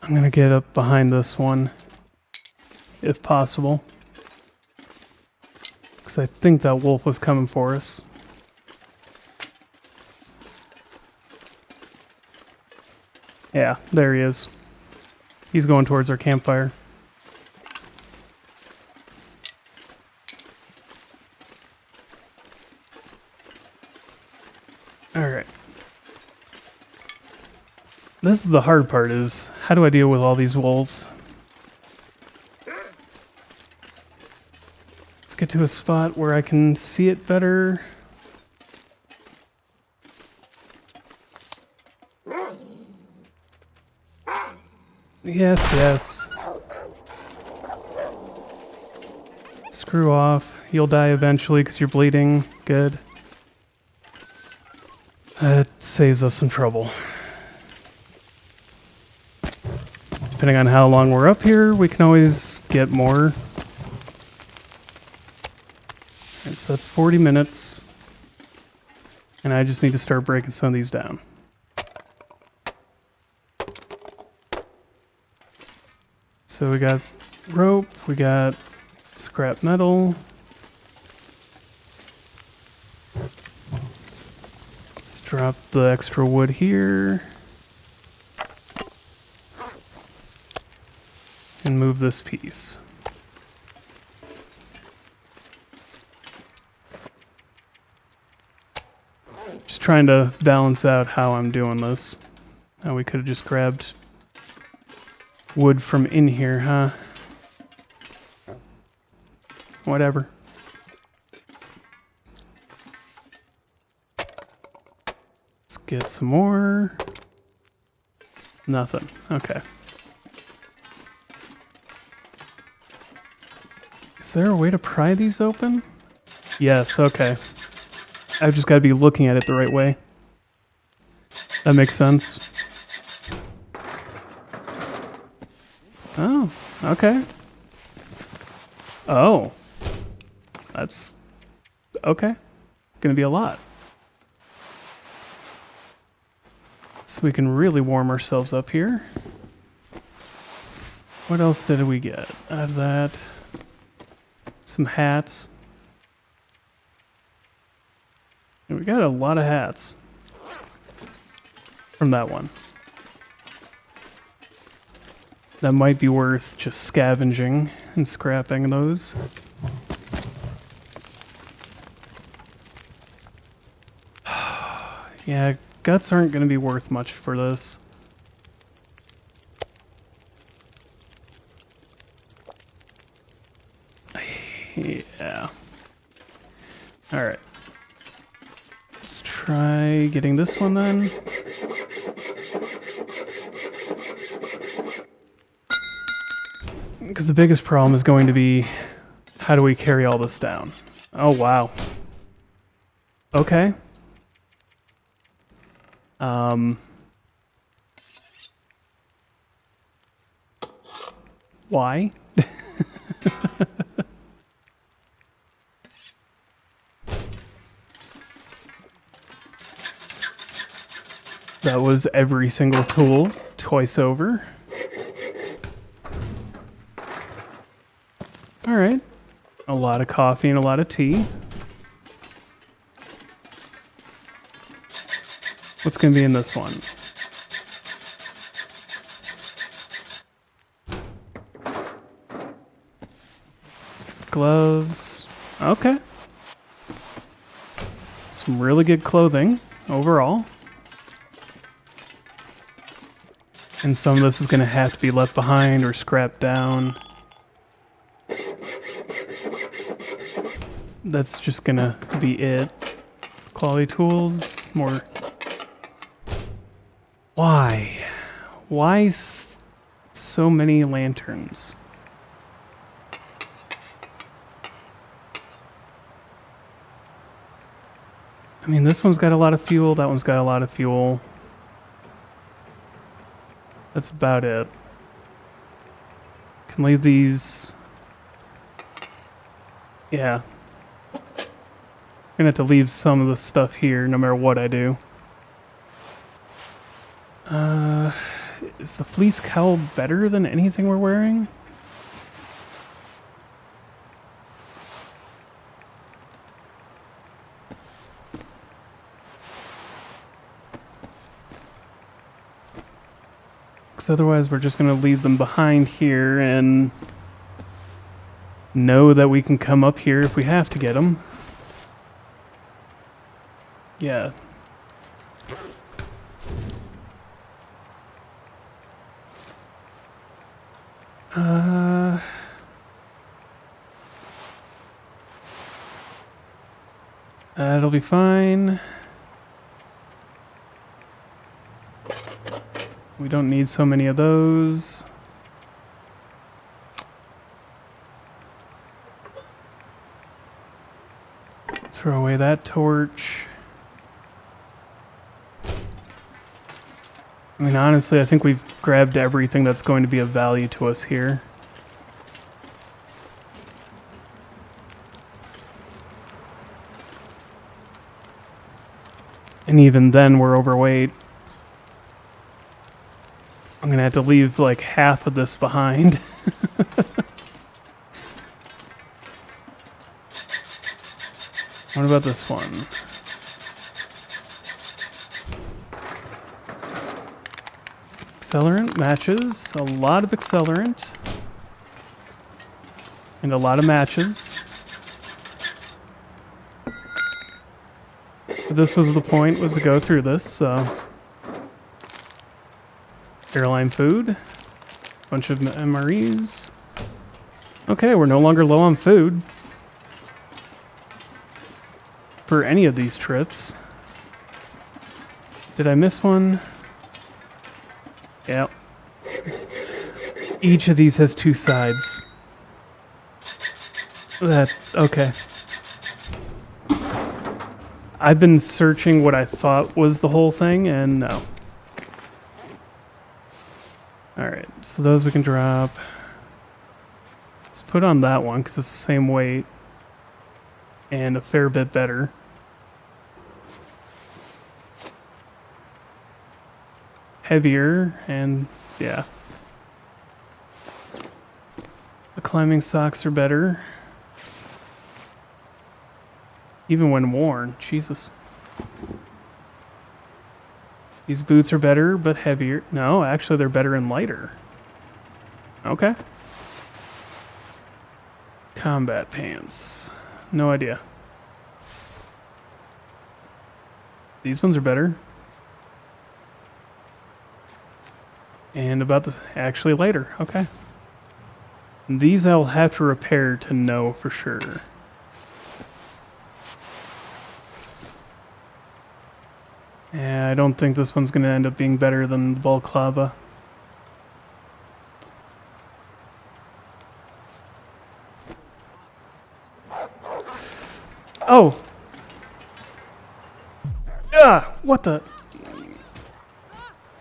I'm gonna get up behind this one, if possible. Because I think that wolf was coming for us. Yeah, there he is. He's going towards our campfire. Alright. This is the hard part, is how do I deal with all these wolves? Let's get to a spot where I can see it better. Yes, yes. Screw off. You'll die eventually because you're bleeding. Good. That saves us some trouble. Depending on how long we're up here, we can always get more. Okay, so that's 40 minutes. And I just need to start breaking some of these down. So we got rope, we got scrap metal. Let's drop the extra wood here. And move this piece. Just trying to balance out how I'm doing this. Oh, we could have just grabbed wood from in here, huh? Whatever. Let's get some more. Nothing. Okay. Is there a way to pry these open? Yes, okay. I've just got to be looking at it the right way. That makes sense. Oh, okay. Oh. That's... okay. Gonna be a lot. So we can really warm ourselves up here. What else did we get out of that? Some hats. And we got a lot of hats from that one. That might be worth just scavenging and scrapping those. Yeah, guts aren't going to be worth much for this. Yeah. Alright. Let's try getting this one then. Because the biggest problem is going to be, how do we carry all this down? Oh, wow. Okay. Why? That was every single tool twice over. Alright. A lot of coffee and a lot of tea. What's going to be in this one? Gloves. Okay. Some really good clothing overall. And some of this is going to have to be left behind or scrapped down. That's just going to be it. Quality tools, more... Why? Why so many lanterns? I mean, this one's got a lot of fuel, that one's got a lot of fuel. That's about it. Can leave these... Yeah. I'm gonna have to leave some of the stuff here, no matter what I do. Is the fleece cowl better than anything we're wearing? Because otherwise we're just going to leave them behind here and know that we can come up here if we have to get them. Yeah. It'll be fine. We don't need so many of those. Throw away that torch. I mean, honestly, I think we've grabbed everything that's going to be of value to us here. And even then, we're overweight. I'm gonna have to leave like half of this behind. What about this one? Accelerant matches. A lot of accelerant. And a lot of matches. This was the point, was to go through this, so... Airline food. Bunch of MREs. Okay, we're no longer low on food. For any of these trips. Did I miss one? Yep. Each of these has two sides. Okay. I've been searching what I thought was the whole thing, and no. Alright, so those we can drop. Let's put on that one, because it's the same weight. And a fair bit better. Heavier, and yeah. The climbing socks are better. Even when worn, Jesus. These boots are better, but heavier. No, actually they're better and lighter. Okay. Combat pants. No idea. These ones are better. And about this, actually lighter. Okay. These I'll have to repair to know for sure. Yeah, I don't think this one's going to end up being better than the balaclava. Oh! Ah! What the...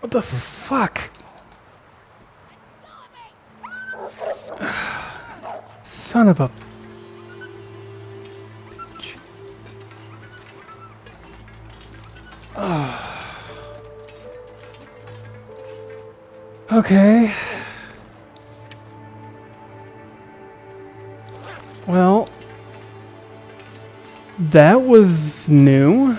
What the fuck? Son of a... Okay. Well, that was new.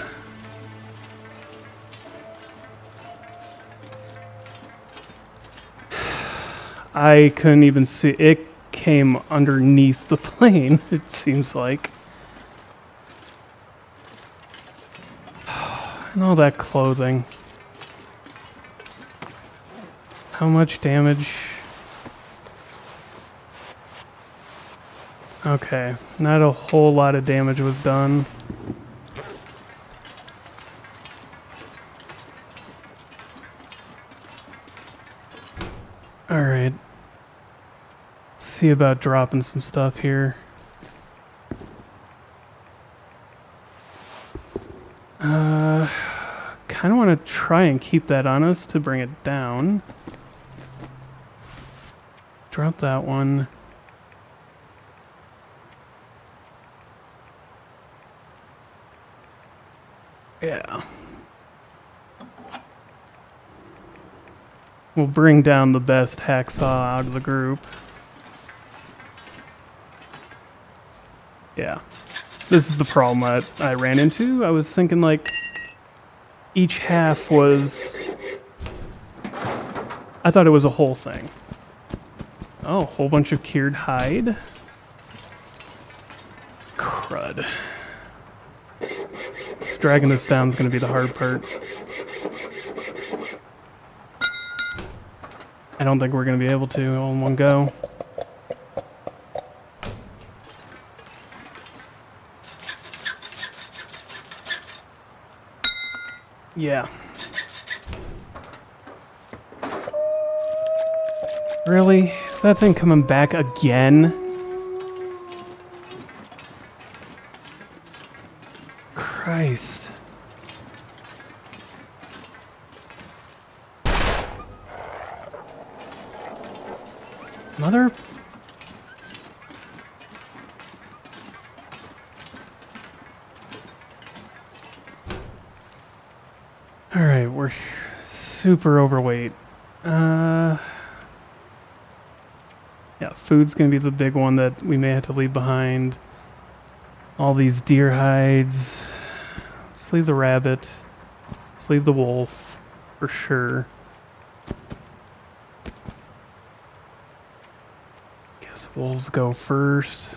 I couldn't even see it. Came underneath the plane, it seems like. And all that clothing. How much damage? Okay, not a whole lot of damage was done. Alright. See about dropping some stuff here. Kind of want to try and keep that on us to bring it down. Drop that one. Yeah. We'll bring down the best hacksaw out of the group. Yeah. This is the problem that I ran into. I was thinking like each half was... I thought it was a whole thing. Oh, a whole bunch of cured hide. Crud. Dragging this down is going to be the hard part. I don't think we're going to be able to all in one go. Yeah. Really? Is that thing coming back again? Christ. Mother... Alright, we're super overweight. Yeah, food's gonna be the big one that we may have to leave behind. All these deer hides. Let's leave the rabbit. Let's leave the wolf, for sure. Guess wolves go first.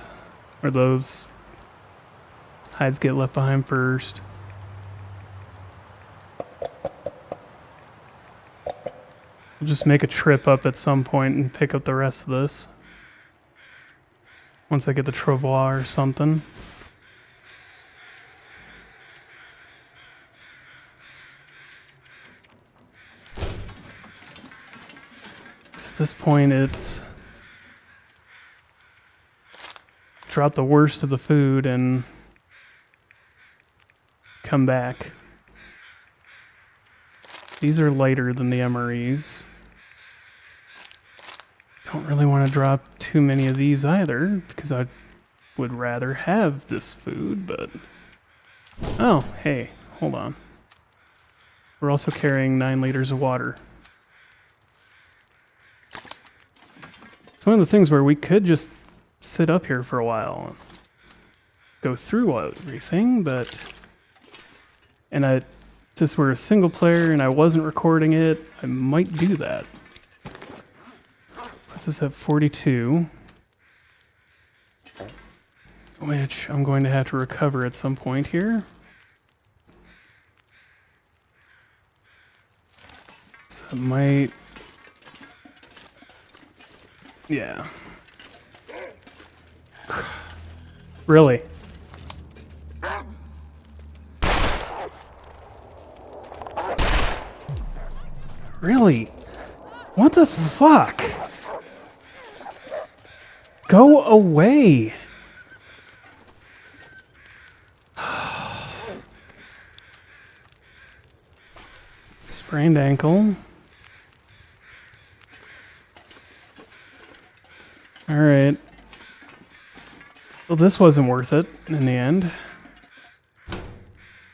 Or those hides get left behind first. We'll just make a trip up at some point and pick up the rest of this. Once I get the travois or something. So at this point it's... drop the worst of the food and come back. These are lighter than the MREs. Don't really want to drop too many of these either, because I would rather have this food, but... Oh, hey, hold on. We're also carrying 9 liters of water. It's one of the things where we could just sit up here for a while and go through everything, but... And if this were a single player and I wasn't recording it, I might do that. Puts us at 42. Which I'm going to have to recover at some point here. So it might... Yeah. Really? Really? What the fuck? Go away! Sprained ankle. Alright. Well, this wasn't worth it in the end.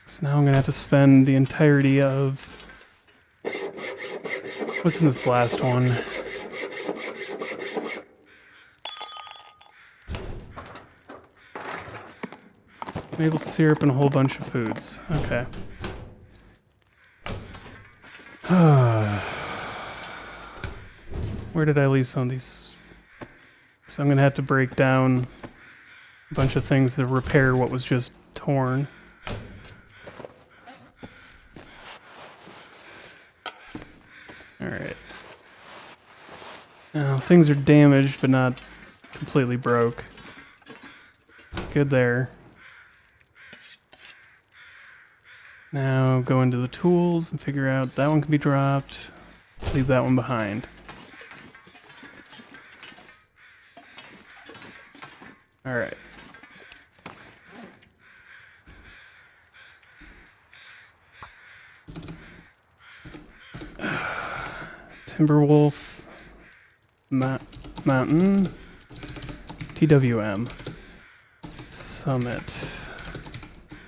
So now I'm gonna have to spend the entirety of... What's in this last one? Maple syrup and a whole bunch of foods. Okay. Where did I leave some of these? So I'm going to have to break down a bunch of things to repair what was just torn. Alright. Now, things are damaged, but not completely broke. Good there. Now go into the tools and figure out that one can be dropped. Leave that one behind. Alright. Timberwolf Mountain TWM Summit.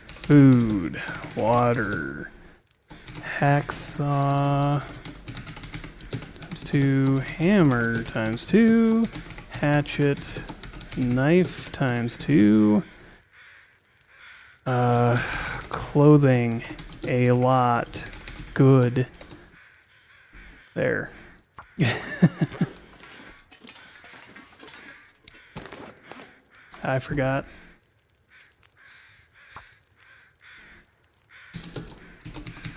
Food, water, hacksaw, times 2, hammer times 2, hatchet, knife times 2, clothing, a lot, good. There. I forgot.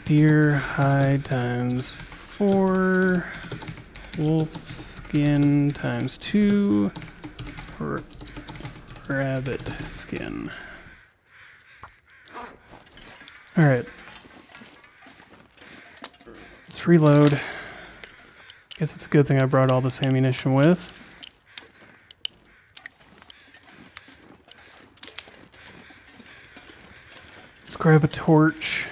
Deer hide times 4, wolf skin times 2, rabbit skin. Alright. Let's reload. Guess it's a good thing I brought all this ammunition with. Let's grab a torch.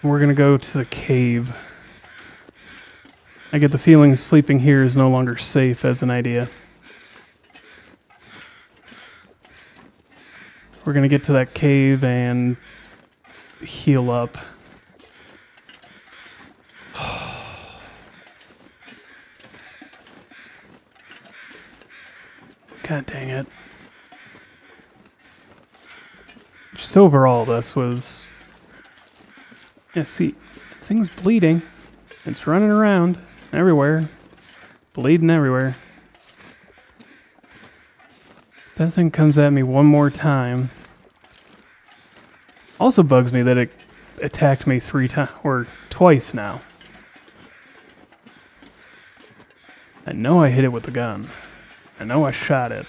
We're gonna go to the cave. I get the feeling sleeping here is no longer safe as an idea. We're gonna get to that cave and heal up. God dang it. Just overall, this was... Yeah, see, thing's bleeding. It's running around everywhere. Bleeding everywhere. That thing comes at me one more time. Also bugs me that it attacked me 3 times, or twice now. I know I hit it with the gun. I know I shot it.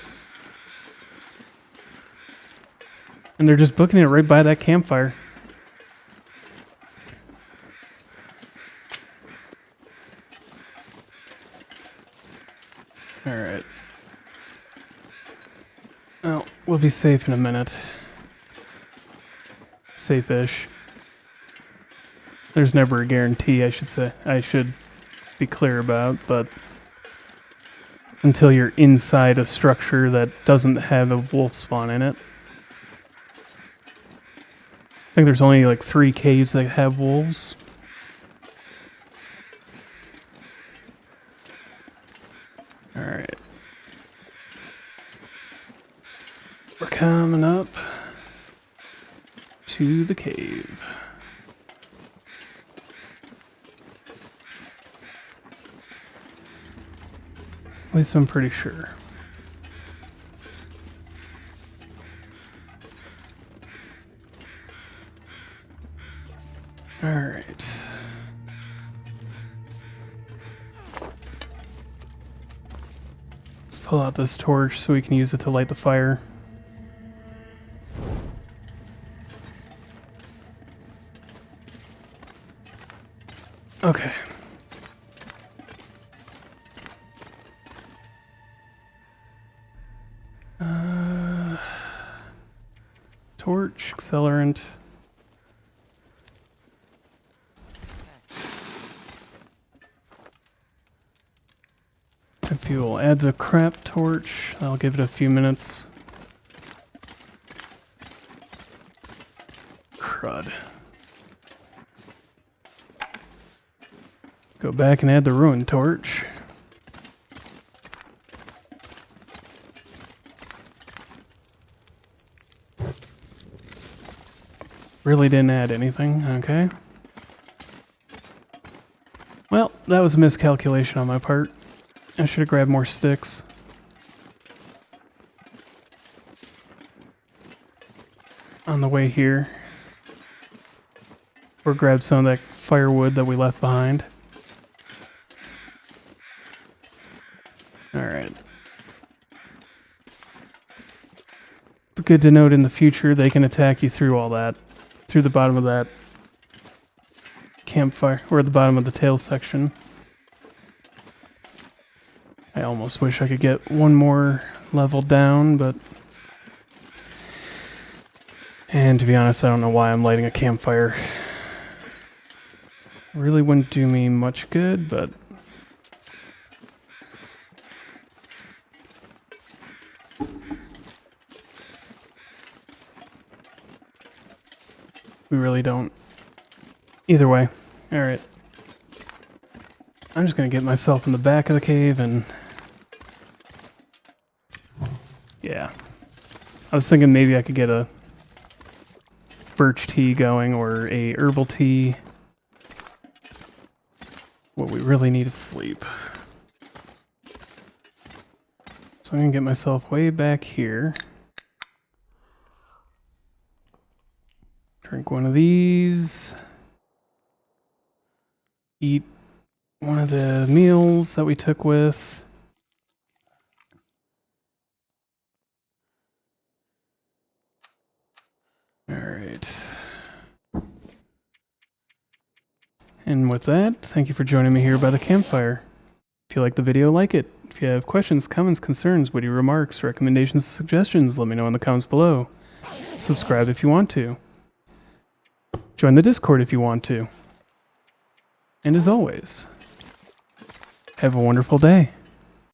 And they're just booking it right by that campfire. Alright. Oh, we'll be safe in a minute. Safe-ish. There's never a guarantee, I should say. I should be clear about, but until you're inside a structure that doesn't have a wolf spawn in it. I think there's only like 3 caves that have wolves. Alright. We're coming up to the cave. At least I'm pretty sure. Alright. Let's pull out this torch so we can use it to light the fire. Okay. Torch, accelerant. And fuel. Add the crap torch. I'll give it a few minutes. Crud. Go back and add the ruined torch. Really didn't add anything, okay. Well, that was a miscalculation on my part. I should have grabbed more sticks. On the way here. Or grab some of that firewood that we left behind. Alright. But good to note in the future, they can attack you through all that. Through the bottom of that campfire, or the bottom of the tail section. I almost wish I could get one more level down, but... And to be honest, I don't know why I'm lighting a campfire. Really wouldn't do me much good, but... We really don't. Either way. Alright. I'm just gonna get myself in the back of the cave and... Yeah. I was thinking maybe I could get a birch tea going or a herbal tea. What we really need is sleep. So I'm gonna get myself way back here. Drink one of these. Eat one of the meals that we took with. Alright. And with that, thank you for joining me here by the campfire. If you like the video, like it. If you have questions, comments, concerns, witty remarks, recommendations, suggestions, let me know in the comments below. Subscribe if you want to. Join the Discord if you want to. And as always, have a wonderful day.